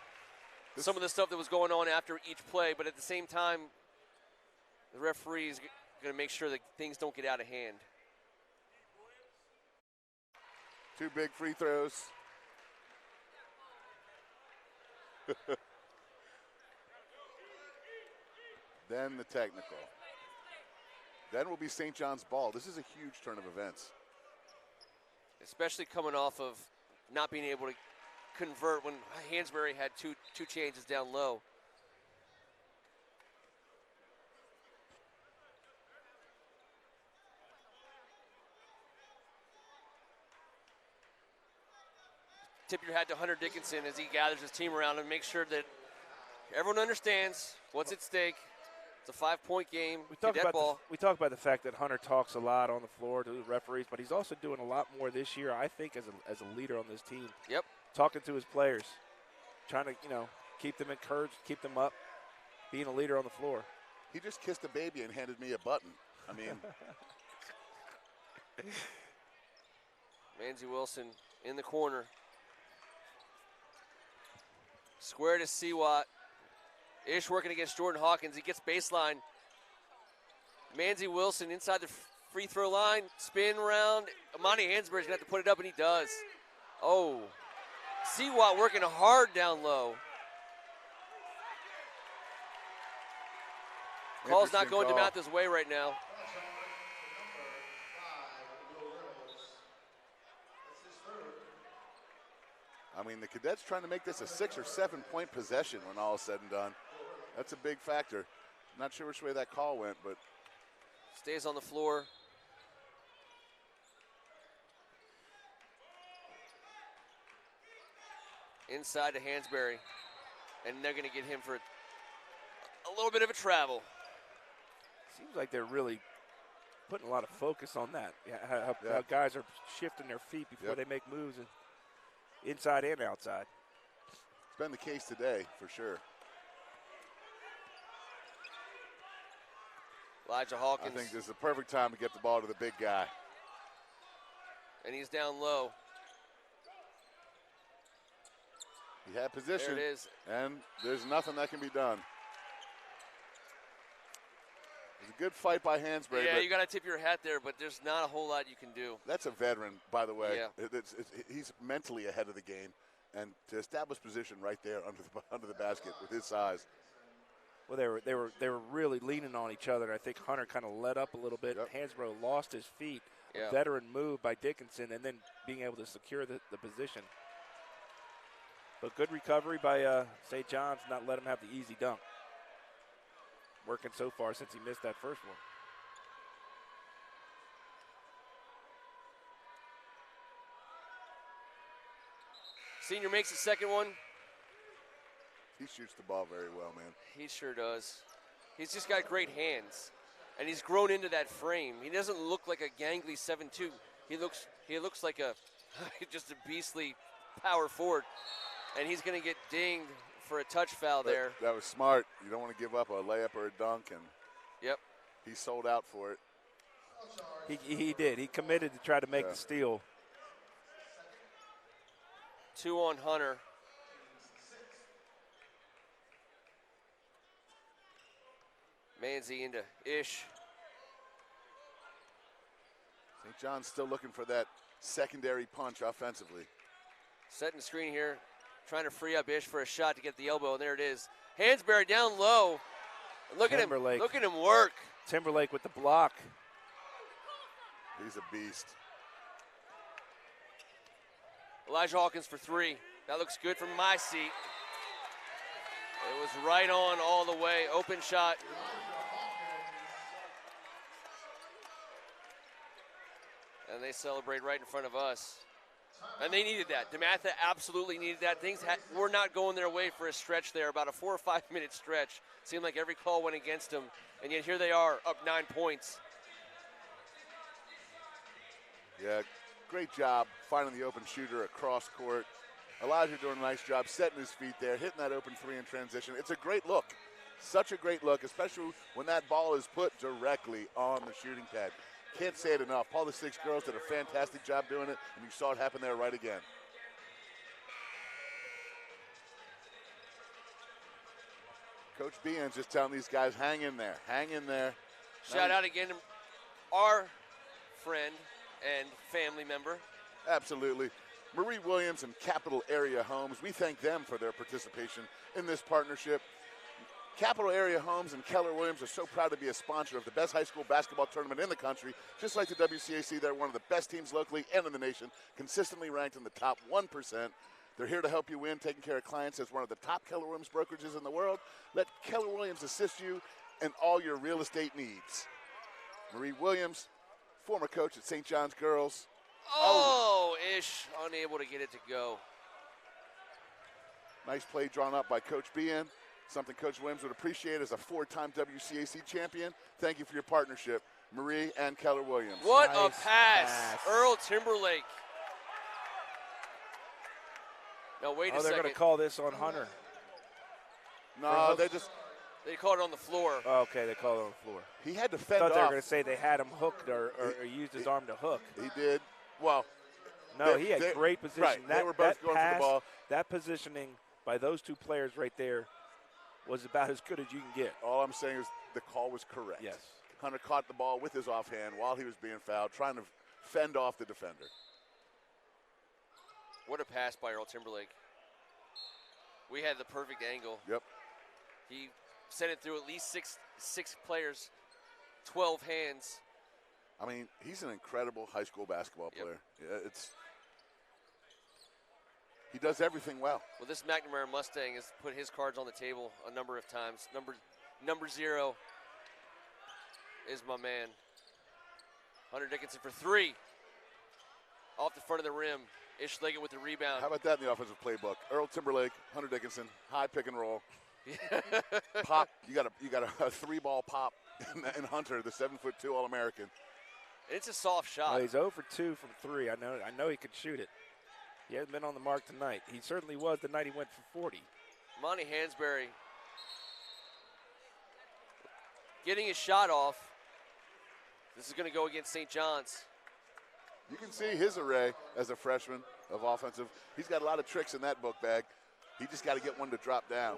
some of the stuff that was going on after each play, but at the same time, the referee is going to make sure that things don't get out of hand. 2 big free throws. Then the technical. Then will be St. John's ball. This is a huge turn of events. Especially coming off of not being able to convert when Hansberry had two changes down low. Tip your hat to Hunter Dickinson as he gathers his team around and makes sure that everyone understands what's at stake. It's a 5-point game. We talk about the fact that Hunter talks a lot on the floor to the referees, but he's also doing a lot more this year, I think, as a leader on this team. Yep. Talking to his players, trying to, keep them encouraged, keep them up, being a leader on the floor. He just kissed a baby and handed me a button. I mean. Manzi Wilson in the corner. Square to Seawat. Ish working against Jordan Hawkins. He gets baseline. Manzi Wilson inside the free throw line. Spin around. Amani Hansberry's going to have to put it up, and he does. Oh. Seawat working hard down low. Call's not going DeMatha's way right now. I mean, the Cadets trying to make this a 6 or 7 point possession when all is said and done. That's a big factor. Not sure which way that call went, but stays on the floor. Inside to Hansberry. And they're going to get him for a little bit of a travel. Seems like they're really putting a lot of focus on that. How guys are shifting their feet before they make moves, and inside and outside. It's been the case today, for sure. Elijah Hawkins. I think this is the perfect time to get the ball to the big guy. And he's down low. He had position. There it is. And there's nothing that can be done. It was a good fight by Hansberry. Yeah, you got to tip your hat there, but there's not a whole lot you can do. That's a veteran, by the way. Yeah. He's mentally ahead of the game. And to establish position right there under the basket with his size. Well, they were really leaning on each other. I think Hunter kind of let up a little bit. Yep. Hansborough lost his feet. Yeah. Veteran move by Dickinson, and then being able to secure the position. But good recovery by St. John's, not let him have the easy dunk. Working so far since he missed that first one. Senior makes the second one. He shoots the ball very well, man. He sure does. He's just got great hands, and he's grown into that frame. He doesn't look like a gangly 7'2". He looks like a just a beastly power forward, and he's going to get dinged for a touch foul there. That was smart. You don't want to give up a layup or a dunk, and yep, he sold out for it. He did. He committed to try to make the steal. 2 on Hunter. Manzi into Ish. St. John's still looking for that secondary punch offensively. Setting the screen here, trying to free up Ish for a shot to get the elbow, and there it is. Hansberry down low. Look at him. Look at him work. Timberlake with the block. He's a beast. Elijah Hawkins for 3. That looks good from my seat. It was right on all the way. Open shot. And they celebrate right in front of us. And they needed that. DeMatha absolutely needed that. Things were not going their way for a stretch there, about a 4 or 5 minute stretch. Seemed like every call went against them. And yet here they are, up 9 points. Yeah, great job finding the open shooter across court. Elijah doing a nice job setting his feet there, hitting that open 3 in transition. It's a great look. Such a great look, especially when that ball is put directly on the shooting pad. Can't say it enough. Paul the Six girls did a fantastic job doing it, and you saw it happen there right again. Coach Behan's just telling these guys, hang in there, hang in there. Shout out again to our friend and family member. Absolutely. Marie Williams and Capital Area Homes, we thank them for their participation in this partnership. Capital Area Homes and Keller Williams are so proud to be a sponsor of the best high school basketball tournament in the country. Just like the WCAC, they're one of the best teams locally and in the nation, consistently ranked in the top 1%. They're here to help you win, taking care of clients as one of the top Keller Williams brokerages in the world. Let Keller Williams assist you in all your real estate needs. Marie Williams, former coach at St. John's Girls. Oh, Ish unable to get it to go. Nice play drawn up by Coach Behan. Something Coach Williams would appreciate as a 4-time WCAC champion. Thank you for your partnership, Marie and Keller Williams. What Nice a pass. Earl Timberlake. Now, wait a second. They're going to call this on Hunter. No, They called it on the floor. Oh, okay, they called it on the floor. He had to I fend thought off. they were going to say they had him hooked or used his arm to hook. He did. Well, No, he had great position. Right, That, they were both that going pass, for the ball. That positioning by those two players right there was about as good as you can get. All I'm saying is the call was correct. Yes. Hunter caught the ball with his offhand while he was being fouled, trying to fend off the defender. What a pass by Earl Timberlake. We had the perfect angle. Yep. He sent it through at least six players, 12 hands. I mean, he's an incredible high school basketball player. Yeah, he does everything well. Well, this McNamara Mustang has put his cards on the table a number of times. Number 0 is my man. Hunter Dickinson for 3. Off the front of the rim. Ish Leggett with the rebound. How about that in the offensive playbook? Earl Timberlake, Hunter Dickinson, high pick and roll. Pop. You got a 3-ball pop in Hunter, the 7'2" All-American. It's a soft shot. Well, he's 0 for 2 from 3. I know he could shoot it. He hasn't been on the mark tonight. He certainly was the night he went for 40. Monty Hansberry getting his shot off. This is going to go against St. John's. You can see his array as a freshman of offensive. He's got a lot of tricks in that book bag. He just got to get one to drop down.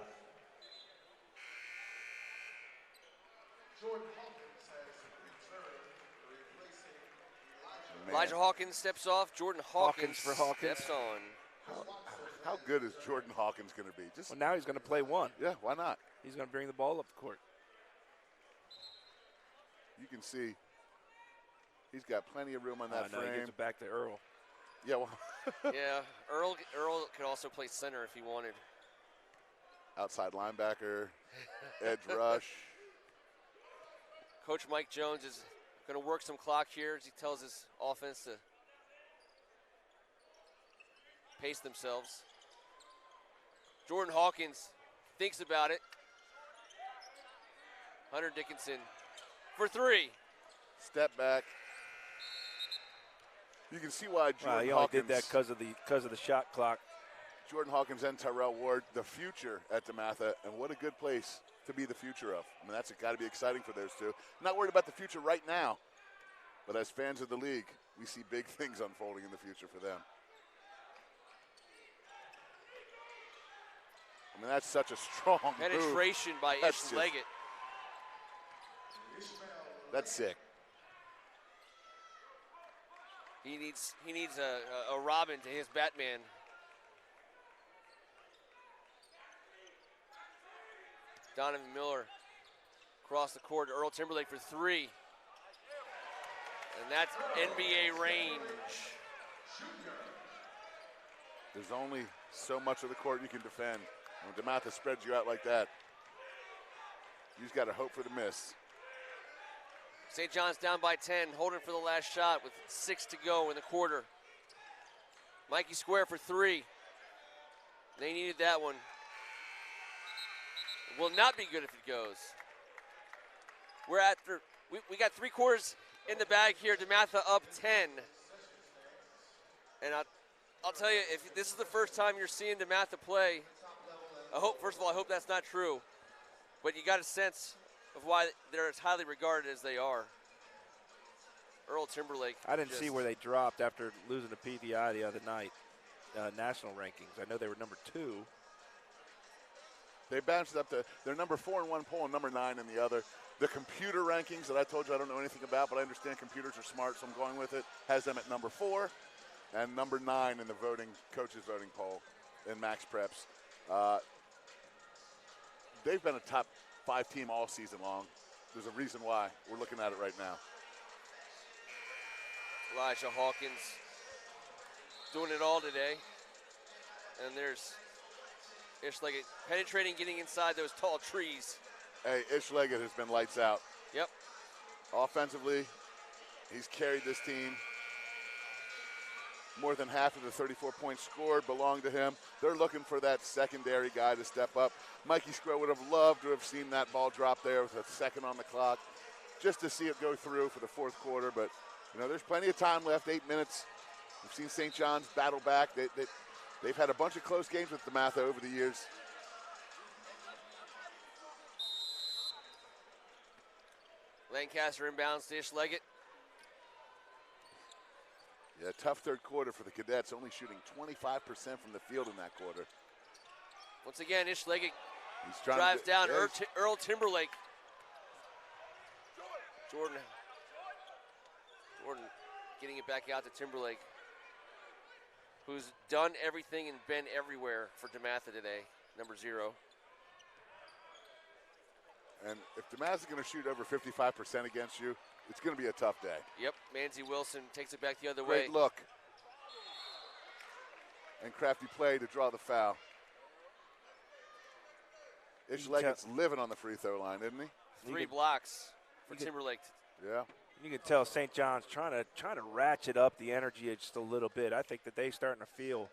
Elijah Hawkins steps off. Jordan Hawkins for Hawkins. steps on. How good is Jordan Hawkins going to be? Well, now he's going to play one. Yeah, why not? He's going to bring the ball up the court. You can see he's got plenty of room on that frame. He gives it back to Earl. Yeah, well. Yeah, Earl could also play center if he wanted. Outside linebacker, edge rush. Coach Mike Jones is going to work some clock here as he tells his offense to pace themselves. Jordan Hawkins thinks about it. Hunter Dickinson for 3. Step back. You can see why Jordan He only Hawkins did that because of the shot clock. Jordan Hawkins and Tyrell Ward, the future at DeMatha, and what a good place to be the future of. I mean, that's got to be exciting for those two. Not worried about the future right now, but as fans of the league, we see big things unfolding in the future for them. I mean, that's such a strong penetration by Ish Leggett. That's sick. He needs a Robin to his Batman. Donovan Miller across the court to Earl Timberlake for three. And that's NBA range. There's only so much of the court you can defend. When DeMatha spreads you out like that, you just got to hope for the miss. St. John's down by 10, holding for the last shot with 6 to go in the quarter. Mikey Square for three. They needed that one. It will not be good if it goes. We got 3 quarters in the bag here. DeMatha up 10. And I'll tell you, if this is the first time you're seeing DeMatha play, first of all, I hope that's not true. But you got a sense of why they're as highly regarded as they are. Earl Timberlake. I didn't see where they dropped after losing to PVI the other night, national rankings. I know they were number 2. They bounced up to, they're number 4 in one poll and number 9 in the other. The computer rankings that I told you I don't know anything about, but I understand computers are smart, so I'm going with it, has them at number 4 and number 9 in the coaches voting poll in Max Preps. They've been a top 5 team all season long. There's a reason why. We're looking at it right now. Elijah Hawkins doing it all today. And there's Ish Leggett penetrating, getting inside those tall trees. Hey, Ish Leggett has been lights out. Yep. Offensively, he's carried this team. More than half of the 34 points scored belong to him. They're looking for that secondary guy to step up. Mikey Square would have loved to have seen that ball drop there with a second on the clock just to see it go through for the fourth quarter. But, there's plenty of time left, 8 minutes. We've seen St. John's battle back. They've had a bunch of close games with DeMatha over the years. Lancaster inbounds to Ish Leggett. Yeah, tough third quarter for the Cadets, only shooting 25% from the field in that quarter. Once again, Ish Leggett He's drives down Earl Timberlake. Jordan getting it back out to Timberlake, who's done everything and been everywhere for DeMatha today, number 0. And if DeMatha's going to shoot over 55% against you, it's going to be a tough day. Yep, Manzi Wilson takes it back the other Great way. look. And crafty play to draw the foul. Ish Leggett's living on the free throw line, isn't he? 3 blocks for Timberlake. Yeah. You can tell St. John's trying to ratchet up the energy just a little bit. I think that they're starting to feel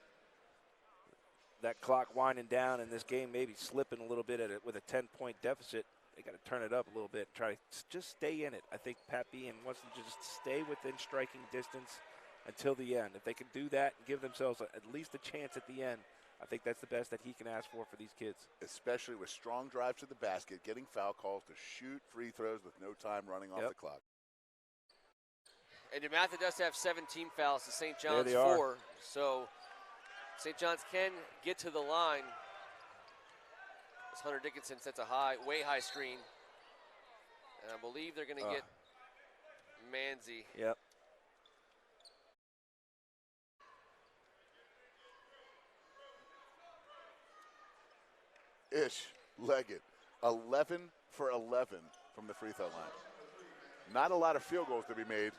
that clock winding down and this game maybe slipping a little bit with a 10-point deficit. They got to turn it up a little bit, try to just stay in it. I think Pat Behan wants them to just stay within striking distance until the end. If they can do that and give themselves at least a chance at the end, I think that's the best that he can ask for these kids. Especially with strong drives to the basket, getting foul calls to shoot free throws with no time running off the clock. And DeMatha does have 17 fouls to St. John's 4. Are. So St. John's can get to the line. As Hunter Dickinson sets a way high screen. And I believe they're going to get Manzi. Yep. Ish Leggett, 11 for 11 from the free throw line. Not a lot of field goals to be made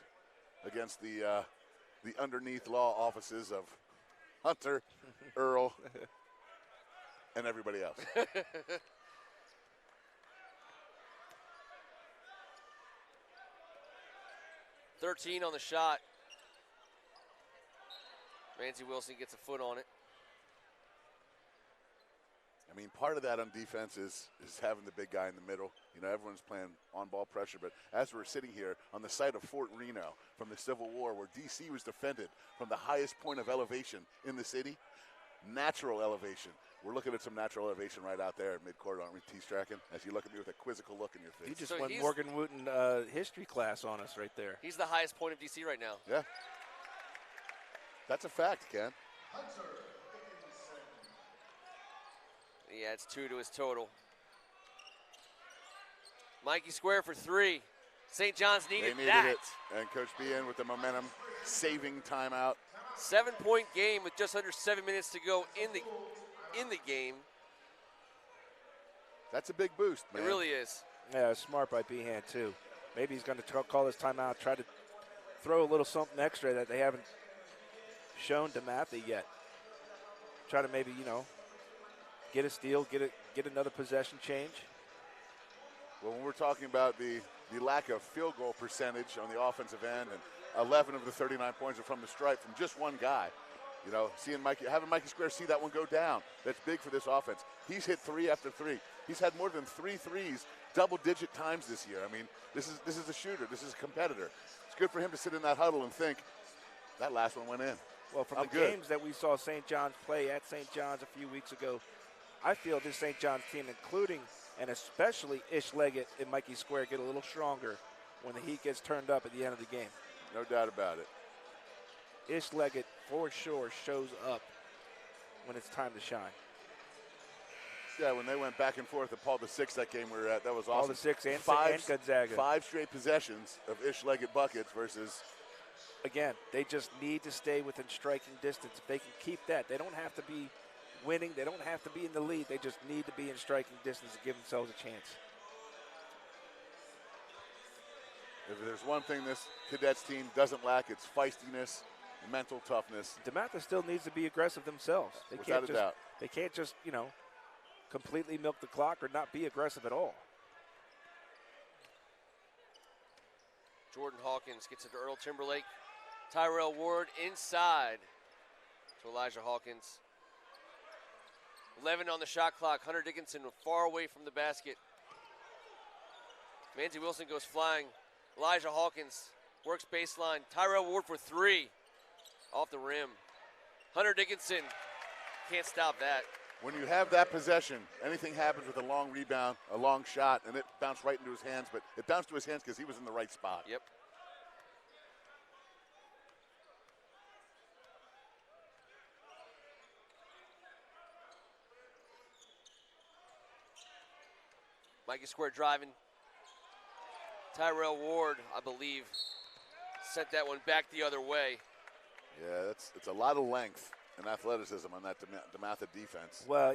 against the underneath law offices of Hunter, Earl, and everybody else. 13 on the shot. Manzi Wilson gets a foot on it. I mean, part of that on defense is having the big guy in the middle. Everyone's playing on-ball pressure, but as we're sitting here on the site of Fort Reno from the Civil War, where D.C. was defended from the highest point of elevation in the city, natural elevation. We're looking at some natural elevation right out there at midcourt, aren't we, T-Strachan? As you look at me with a quizzical look in your face. You just went Morgan Wooten history class on us right there. He's the highest point of D.C. right now. Yeah. That's a fact, Ken. He adds 2 to his total. Mikey Square for 3. St. John's They needed needed that. it. And Coach B in with the momentum, saving timeout. 7-point game with just under 7 minutes to go in the game. That's a big boost, man. It really is. Yeah, smart by Behan, too. Maybe he's going to call his timeout, try to throw a little something extra that they haven't shown DeMatha yet. Try to maybe, get a steal, get another possession change. Well, when we're talking about the lack of field goal percentage on the offensive end, and 11 of the 39 points are from the stripe from just one guy, having Mikey Square see that one go down, that's big for this offense. He's hit 3 after 3. He's had more than 3 threes, double-digit times this year. I mean, this is a shooter. This is a competitor. It's good for him to sit in that huddle and think, that last one went in. Well, from the games that we saw St. John's play at St. John's a few weeks ago, I feel this St. John's team, including and especially Ish Leggett and Mikey Square, get a little stronger when the heat gets turned up at the end of the game. No doubt about it. Ish Leggett, for sure, shows up when it's time to shine. Yeah, when they went back and forth at Paul VI, that game we were at, that was awesome. Paul VI and Gonzaga. 5 straight possessions of Ish Leggett buckets versus. Again, they just need to stay within striking distance. If they can keep that, they don't have to be winning. They don't have to be in the lead. They just need to be in striking distance to give themselves a chance. If there's one thing this Cadets team doesn't lack, it's feistiness, mental toughness. DeMatha still needs to be aggressive themselves. Without a doubt. They can't just, completely milk the clock or not be aggressive at all. Jordan Hawkins gets it to Earl Timberlake. Tyrell Ward inside to Elijah Hawkins. 11 on the shot clock. Hunter Dickinson far away from the basket. Manzi Wilson goes flying. Elijah Hawkins works baseline. Tyrell Ward for 3 off the rim. Hunter Dickinson can't stop that. When you have that possession, anything happens with a long rebound, a long shot, and it bounced right into his hands, but it bounced to his hands because he was in the right spot. Yep. Mikey Square driving. Tyrell Ward, I believe, sent that one back the other way. Yeah, it's a lot of length and athleticism on that DeMatha defense. Well,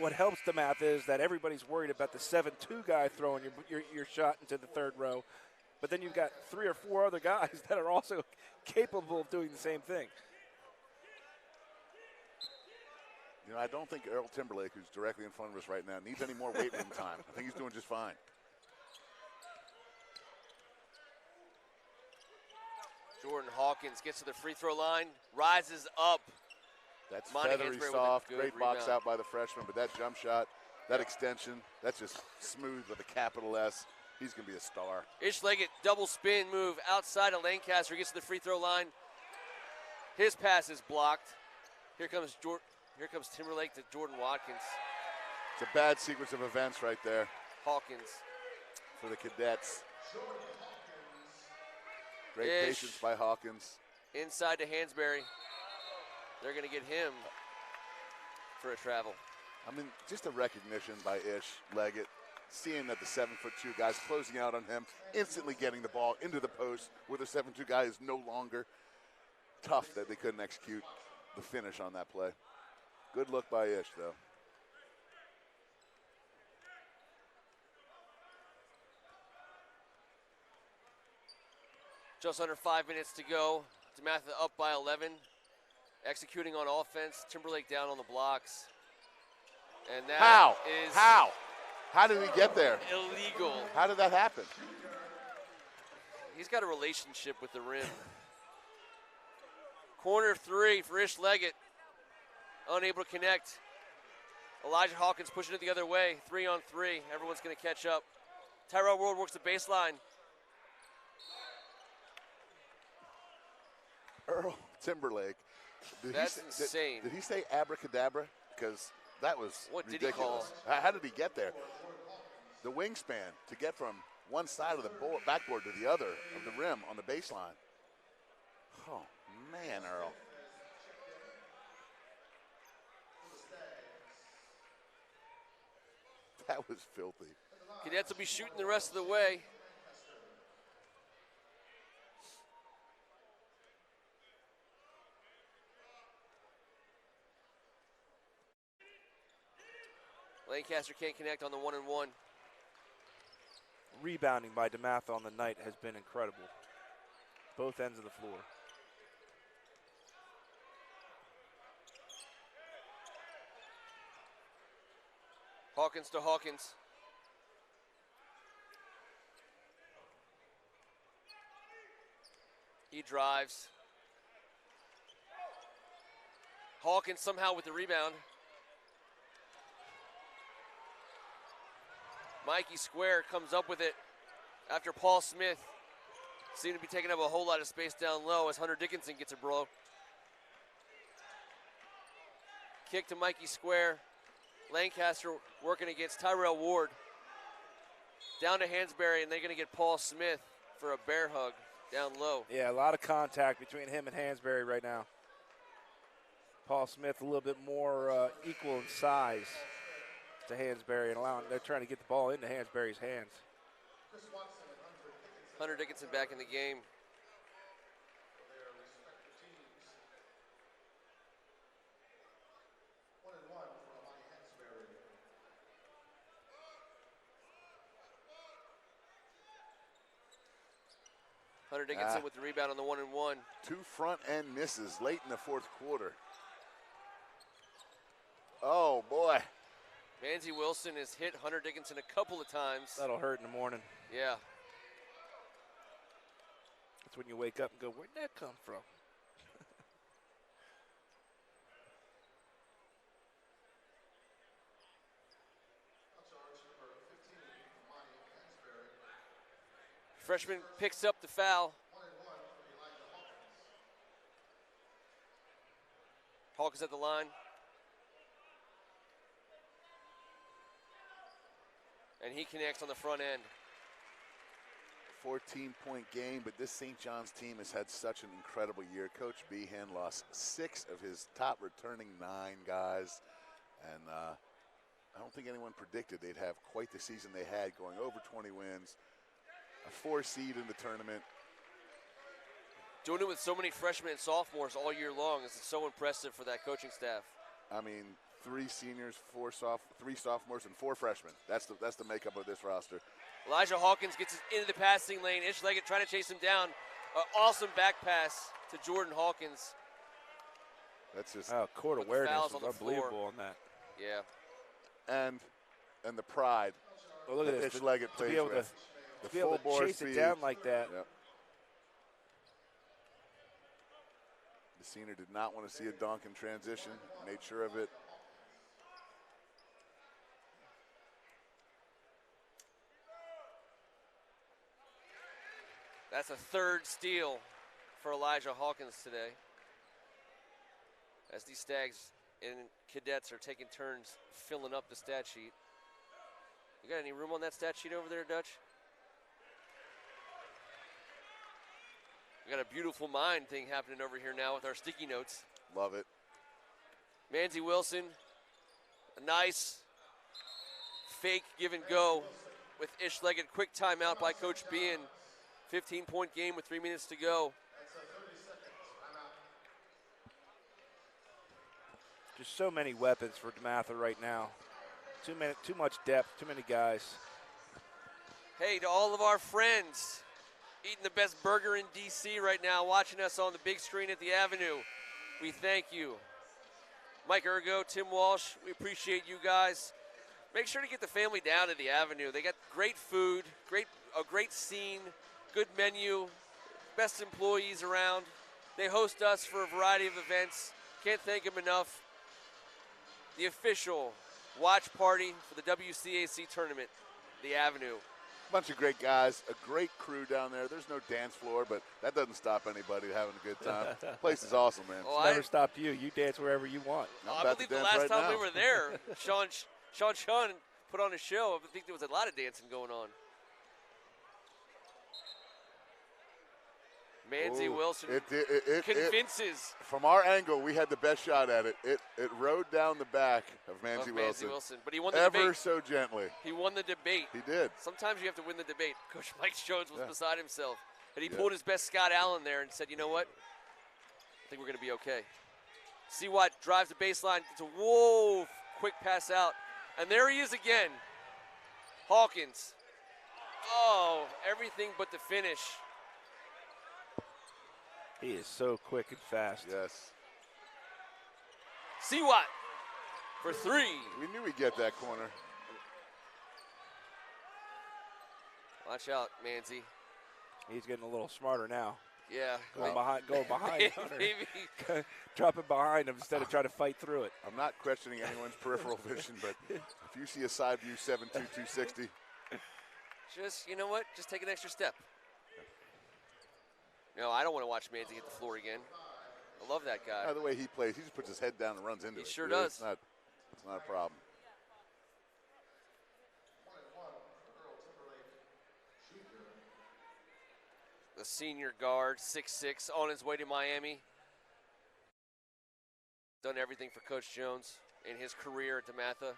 what helps DeMatha is that everybody's worried about the 7-2 guy throwing your shot into the third row, but then you've got 3 or 4 other guys that are also capable of doing the same thing. I don't think Earl Timberlake, who's directly in front of us right now, needs any more weight room time. I think he's doing just fine. Jordan Hawkins gets to the free throw line, rises up. That's Monty feathery Hansberry soft, with a good great box rebound. out by the freshman, but that jump shot, that extension, that's just smooth with a capital S. He's going to be a star. Ish Leggett double spin move outside of Lancaster, gets to the free throw line. His pass is blocked. Here comes Timberlake to Jordan Watkins. It's a bad sequence of events right there Hawkins. for the Cadets. Great Ish. patience by Hawkins. Inside to Hansberry. They're going to get him for a travel. I mean, just a recognition by Ish Leggett, seeing that the 7'2" guy's closing out on him, instantly getting the ball into the post where the 7'2" guy is no longer. Tough that they couldn't execute the finish on that play. Good look by Ish, though. Just under 5 minutes to go. DeMatha up by 11. Executing on offense. Timberlake down on the blocks. And that is How? How did he get there? illegal. How did that happen? He's got a relationship with the rim. Corner 3 for Ish Leggett. Unable to connect. Elijah Hawkins pushing it the other way. 3-on-3. Everyone's going to catch up. Tyrell Ward works the baseline. Earl Timberlake. That's insane. Did he say abracadabra? Because that was What did ridiculous. he call? How did he get there? The wingspan to get from one side of the backboard to the other of the rim on the baseline. Oh, man, Earl. That was filthy. Cadets will be shooting the rest of the way. Lancaster can't connect on the 1-and-1. Rebounding by DeMatha on the night has been incredible. Both ends of the floor. Hawkins to Hawkins. He drives. Hawkins somehow with the rebound. Mikey Square comes up with it after Paul Smith seemed to be taking up a whole lot of space down low as Hunter Dickinson gets a broke. Kick to Mikey Square. Lancaster working against Tyrell Ward. Down to Hansberry, and they're going to get Paul Smith for a bear hug down low. Yeah, a lot of contact between him and Hansberry right now. Paul Smith a little bit more equal in size to Hansberry, and they're trying to get the ball into Hansberry's hands. Hunter Dickinson back in the game. Hunter Dickinson with the rebound on the 1-and-1. 2 front end misses late in the fourth quarter. Oh, boy. Manzi Wilson has hit Hunter Dickinson a couple of times. That'll hurt in the morning. Yeah. That's when you wake up and go, where'd that come from? Freshman picks up the foul. Hawkins at the line. And he connects on the front end. 14-point game, but this St. John's team has had such an incredible year. Coach Behan lost 6 of his top returning 9 guys, and I don't think anyone predicted they'd have quite the season they had, going over 20 wins, a 4 seed in the tournament. Doing it with so many freshmen and sophomores all year long is so impressive for that coaching staff. I mean, 3 seniors, 3 sophomores, and 4 freshmen. That's the makeup of this roster. Elijah Hawkins gets into the passing lane. Ish Leggett trying to chase him down. An awesome back pass to Jordan Hawkins. That's just court awareness is unbelievable on that. Yeah. And the pride. Well, look at this. Ish Leggett plays with. To be able to chase it down like that. Yep. The senior did not want to see a dunk in transition. Made sure of it. That's a 3rd steal for Elijah Hawkins today. As these Stags and cadets are taking turns filling up the stat sheet. You got any room on that stat sheet over there, Dutch? We got a beautiful mind thing happening over here now with our sticky notes. Love it. Manzi Wilson, a nice fake give and go with Ish Leggett. Quick timeout by Coach Behan. 15-point game with 3 minutes to go. Just so many weapons for DeMatha right now. Too much depth, too many guys. Hey, to all of our friends eating the best burger in D.C. right now, watching us on the big screen at the Avenue, we thank you. Mike Ergo, Tim Walsh, we appreciate you guys. Make sure to get the family down to the Avenue. They got great food, a great scene, good menu, best employees around. They host us for a variety of events. Can't thank them enough. The official watch party for the WCAC tournament, the Avenue. Bunch of great guys, a great crew down there. There's no dance floor, but that doesn't stop anybody having a good time. Place is awesome, man. It's never stopped you. You dance wherever you want. I believe the last time we were there, Sean Chun put on a show. I think there was a lot of dancing going on. Manzi Wilson convinces. From our angle, we had the best shot at it. It rode down the back of Manzi Wilson. But he won the debate. Ever so gently. He won the debate. He did. Sometimes you have to win the debate. Coach Mike Jones was beside himself. And he pulled his best Scott Allen there and said, you know what? I think we're going to be okay. See what drives the baseline. It's a quick pass out. And there he is again. Hawkins. Oh, everything but the finish. He is so quick and fast. Yes. Siwat for 3. We knew he'd get that corner. Watch out, Manzi. He's getting a little smarter now. Yeah. Going behind Hunter. Maybe. Dropping behind him instead of trying to fight through it. I'm not questioning anyone's peripheral vision, but if you see a side view 7'2", 260, Just, you know what? Just take an extra step. No, I don't want to watch Manzi hit the floor again. I love that guy. the way he plays, he just puts his head down and runs into it. He sure does. It's not a problem. The senior guard, 6'6", on his way to Miami. Done everything for Coach Jones in his career at DeMatha.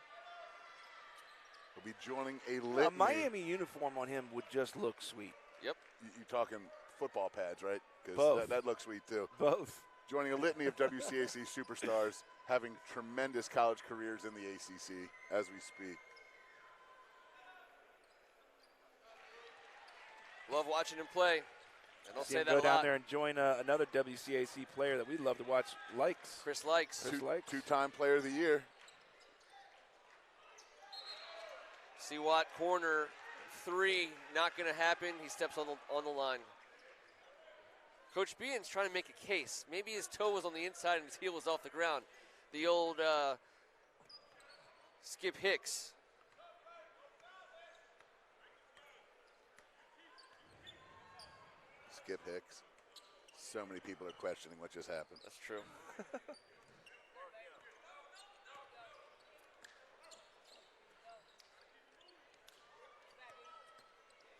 Will be joining a litany. A Miami uniform on him would just look sweet. Yep. You talking football pads, right? Both. Because that looks sweet too. Both. Joining a litany of WCAC superstars, having tremendous college careers in the ACC as we speak. Love watching him play. I don't See say him that go a down lot. there and join another WCAC player that we love to watch, Likes. Chris Likes. Two-time player of the year. Siwat corner 3, not going to happen. He steps on the line. Coach Behan's trying to make a case. Maybe his toe was on the inside and his heel was off the ground. The old Skip Hicks. Skip Hicks. So many people are questioning what just happened. That's true.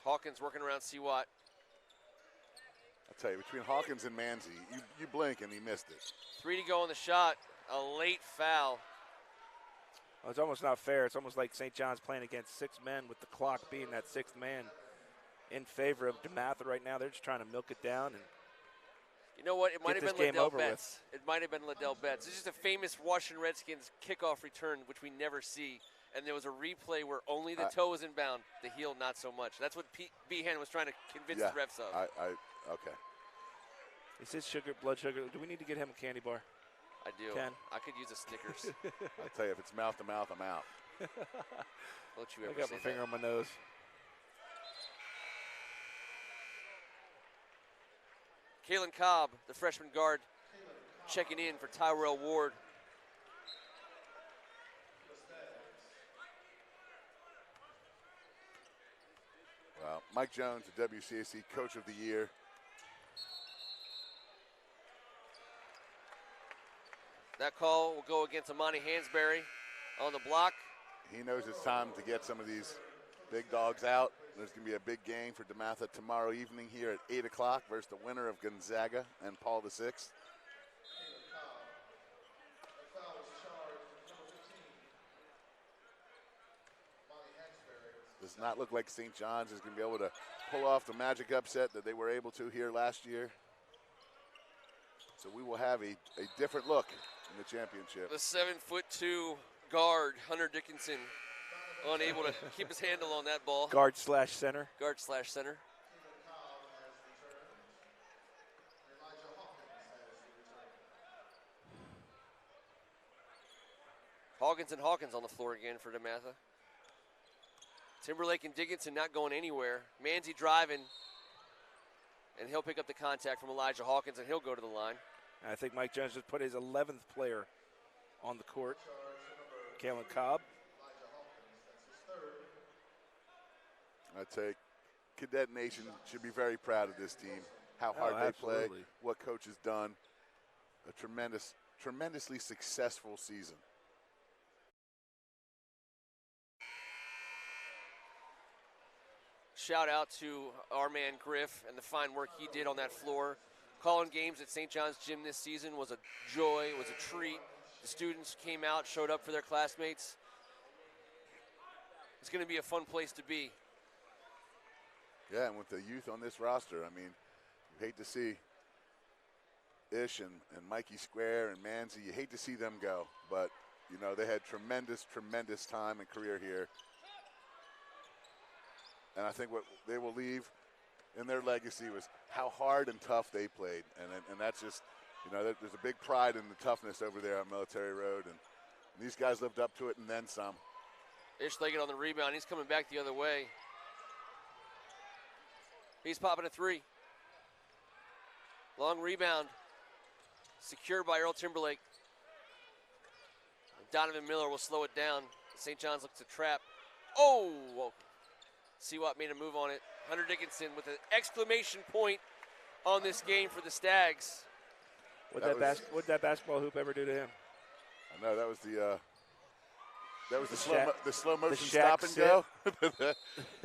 Hawkins working around Siwat. I'll tell you, between Hawkins and Manzi, you blink and he missed it. 3 to go on the shot. A late foul. Well, it's almost not fair. It's almost like St. John's playing against 6 men with the clock being that 6th man in favor of DeMatha right now. They're just trying to milk it down. And you know what? It might have this been game Liddell over Betts. It might have been Liddell Betts. It's just a famous Washington Redskins kickoff return, which we never see. And there was a replay where only the toe was inbound, the heel not so much. That's what Behan was trying to convince the refs of. Okay. Is his blood sugar? Do we need to get him a candy bar? I do. Ken? I could use a Snickers. I'll tell you, if it's mouth to mouth, I'm out. Don't you I ever got say my finger that. on my nose. Kalen Cobb, the freshman guard, checking in for Tyrell Ward. Well, Mike Jones, the WCAC Coach of the Year. That call will go against Amani Hansberry on the block. He knows it's time to get some of these big dogs out. There's going to be a big game for DeMatha tomorrow evening here at 8 o'clock versus the winner of Gonzaga and Paul VI. Does not look like St. John's is going to be able to pull off the magic upset that they were able to here last year. So we will have a different look in the championship. The 7'2" guard, Hunter Dickinson, unable to keep his handle on that ball. Guard/center. Guard/center. Hawkins and Hawkins on the floor again for DeMatha. Timberlake and Dickinson not going anywhere. Manzi driving, and he'll pick up the contact from Elijah Hawkins, and he'll go to the line. I think Mike Jones just put his 11th player on the court. Kalen Cobb. I take Cadet Nation should be very proud of this team. How hard they play, absolutely. what coach has done. A tremendously successful season. Shout out to our man Griff and the fine work he did on that floor. Calling games at St. John's Gym this season was a joy, was a treat. The students came out, showed up for their classmates. It's going to be a fun place to be. Yeah, and with the youth on this roster, I mean, you hate to see Ish and Mikey Square and Manzi, you hate to see them go, but You know, they had tremendous, tremendous time and career here. And I think what they will leave in their legacy was how hard and tough they played. And that's just, you know, there's a big pride in the toughness over there on Military Road. And these guys lived up to it and then some. Ish-Leggett on the rebound. He's coming back the other way. He's popping a three. Long rebound. Secured by Earl Timberlake. Donovan Miller will slow it down. St. John's looks to trap. Oh! Whoa. Seawatt made a move on it. Hunter Dickinson with an exclamation point on this game for the Stags. What'd that basketball hoop ever do to him? I know, that was the slow motion the stop and go. sit.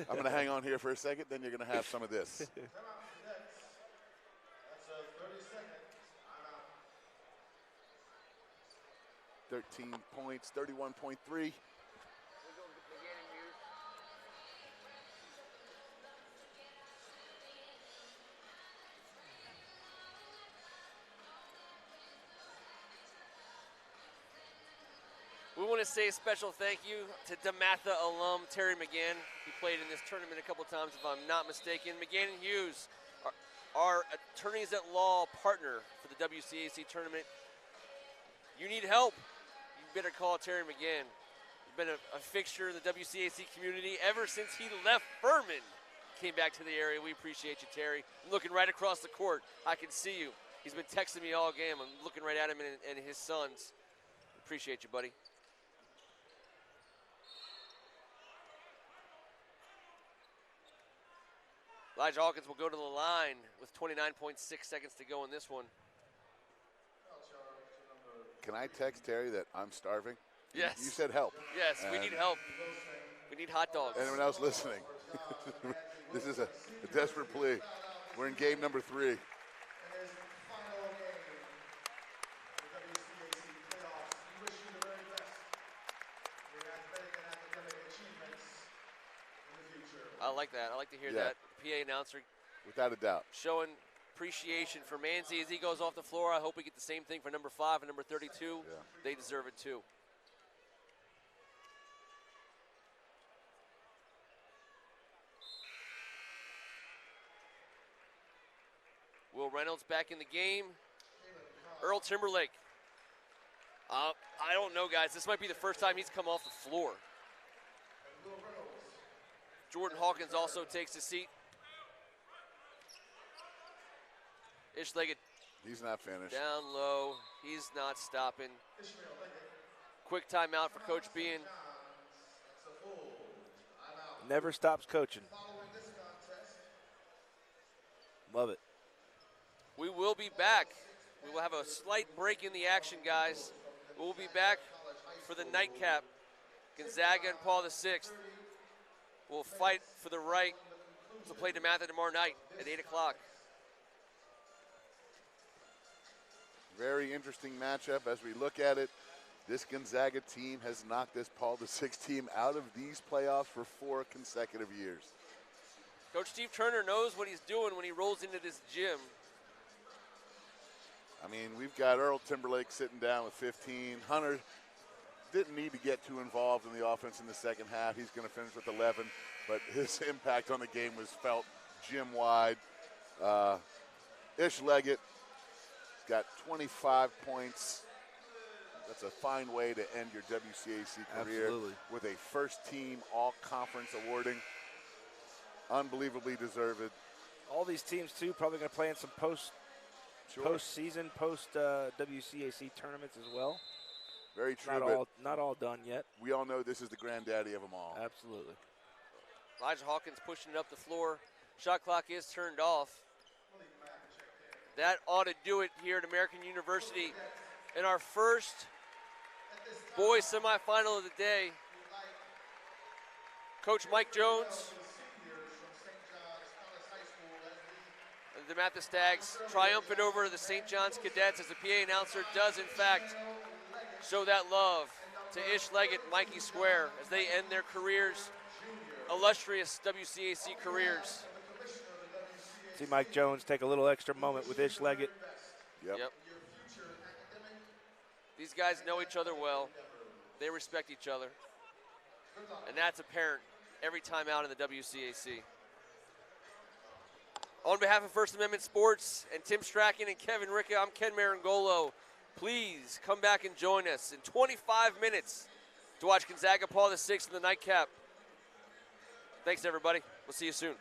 I'm going to hang on here for a second, then you're going to have some of this. 13 points, 31.3. We want to say a special thank you to DeMatha alum Terry McGann. He played in this tournament a couple times, if I'm not mistaken. McGann and Hughes, our attorneys at law partner for the WCAC tournament. You need help, you better call Terry McGann. He's been a fixture in the WCAC community ever since he left Furman. Came back to the area. We appreciate you, Terry. I'm looking right across the court. I can see you. He's been texting me all game. I'm looking right at him and his sons. Appreciate you, buddy. Elijah Hawkins will go to the line with 29.6 seconds to go in this one. Can I text Terry that I'm starving? Yes. You said help. Yes, we need help. We need hot dogs. Anyone else listening? This is a desperate plea. We're in game number 3. I like that. I like to hear that. PA announcer without a doubt showing appreciation for Manzi as he goes off the floor. I hope we get the same thing for number 5 and number 32. Yeah. They deserve it too. Will Reynolds back in the game. Earl Timberlake. I don't know, guys. This might be the first time he's come off the floor. Jordan Hawkins also takes a seat. Ish-Leggett. He's not finished. Down low. He's not stopping. Quick timeout for Coach Bean. Never stops coaching. Love it. We will be back. We will have a slight break in the action, guys. We'll be back for the nightcap. Gonzaga and Paul VI will fight for the right to play DeMatha tomorrow night at 8 o'clock. Very interesting matchup as we look at it. This Gonzaga team has knocked this Paul VI team out of these playoffs for 4 consecutive years. Coach Steve Turner knows what he's doing when he rolls into this gym. I mean, we've got Earl Timberlake sitting down with 15. Hunter didn't need to get too involved in the offense in the second half. He's going to finish with 11, but his impact on the game was felt gym-wide. Ish-Leggett got 25 points. That's a fine way to end your WCAC career. Absolutely. With a first-team all-conference awarding. Unbelievably deserved. All these teams, too, probably going to play in some postseason, post-WCAC tournaments as well. Very true. Not all done yet. We all know this is the granddaddy of them all. Absolutely. Elijah Hawkins pushing it up the floor. Shot clock is turned off. That ought to do it here at American University in our first boys semifinal of the day. Coach Mike Jones and the DeMatha Stags triumphant over the St. John's Cadets as the PA announcer does in fact show that love to Ish-Leggett and Mikey Square as they end their careers, illustrious WCAC careers. See Mike Jones take a little extra moment with Ish-Leggett. Yep. These guys know each other well. They respect each other. And that's apparent every time out in the WCAC. On behalf of First Amendment Sports and Tim Strachan and Kevin Ricca, I'm Ken Marangolo. Please come back and join us in 25 minutes to watch Gonzaga Paul VI in the nightcap. Thanks, everybody. We'll see you soon.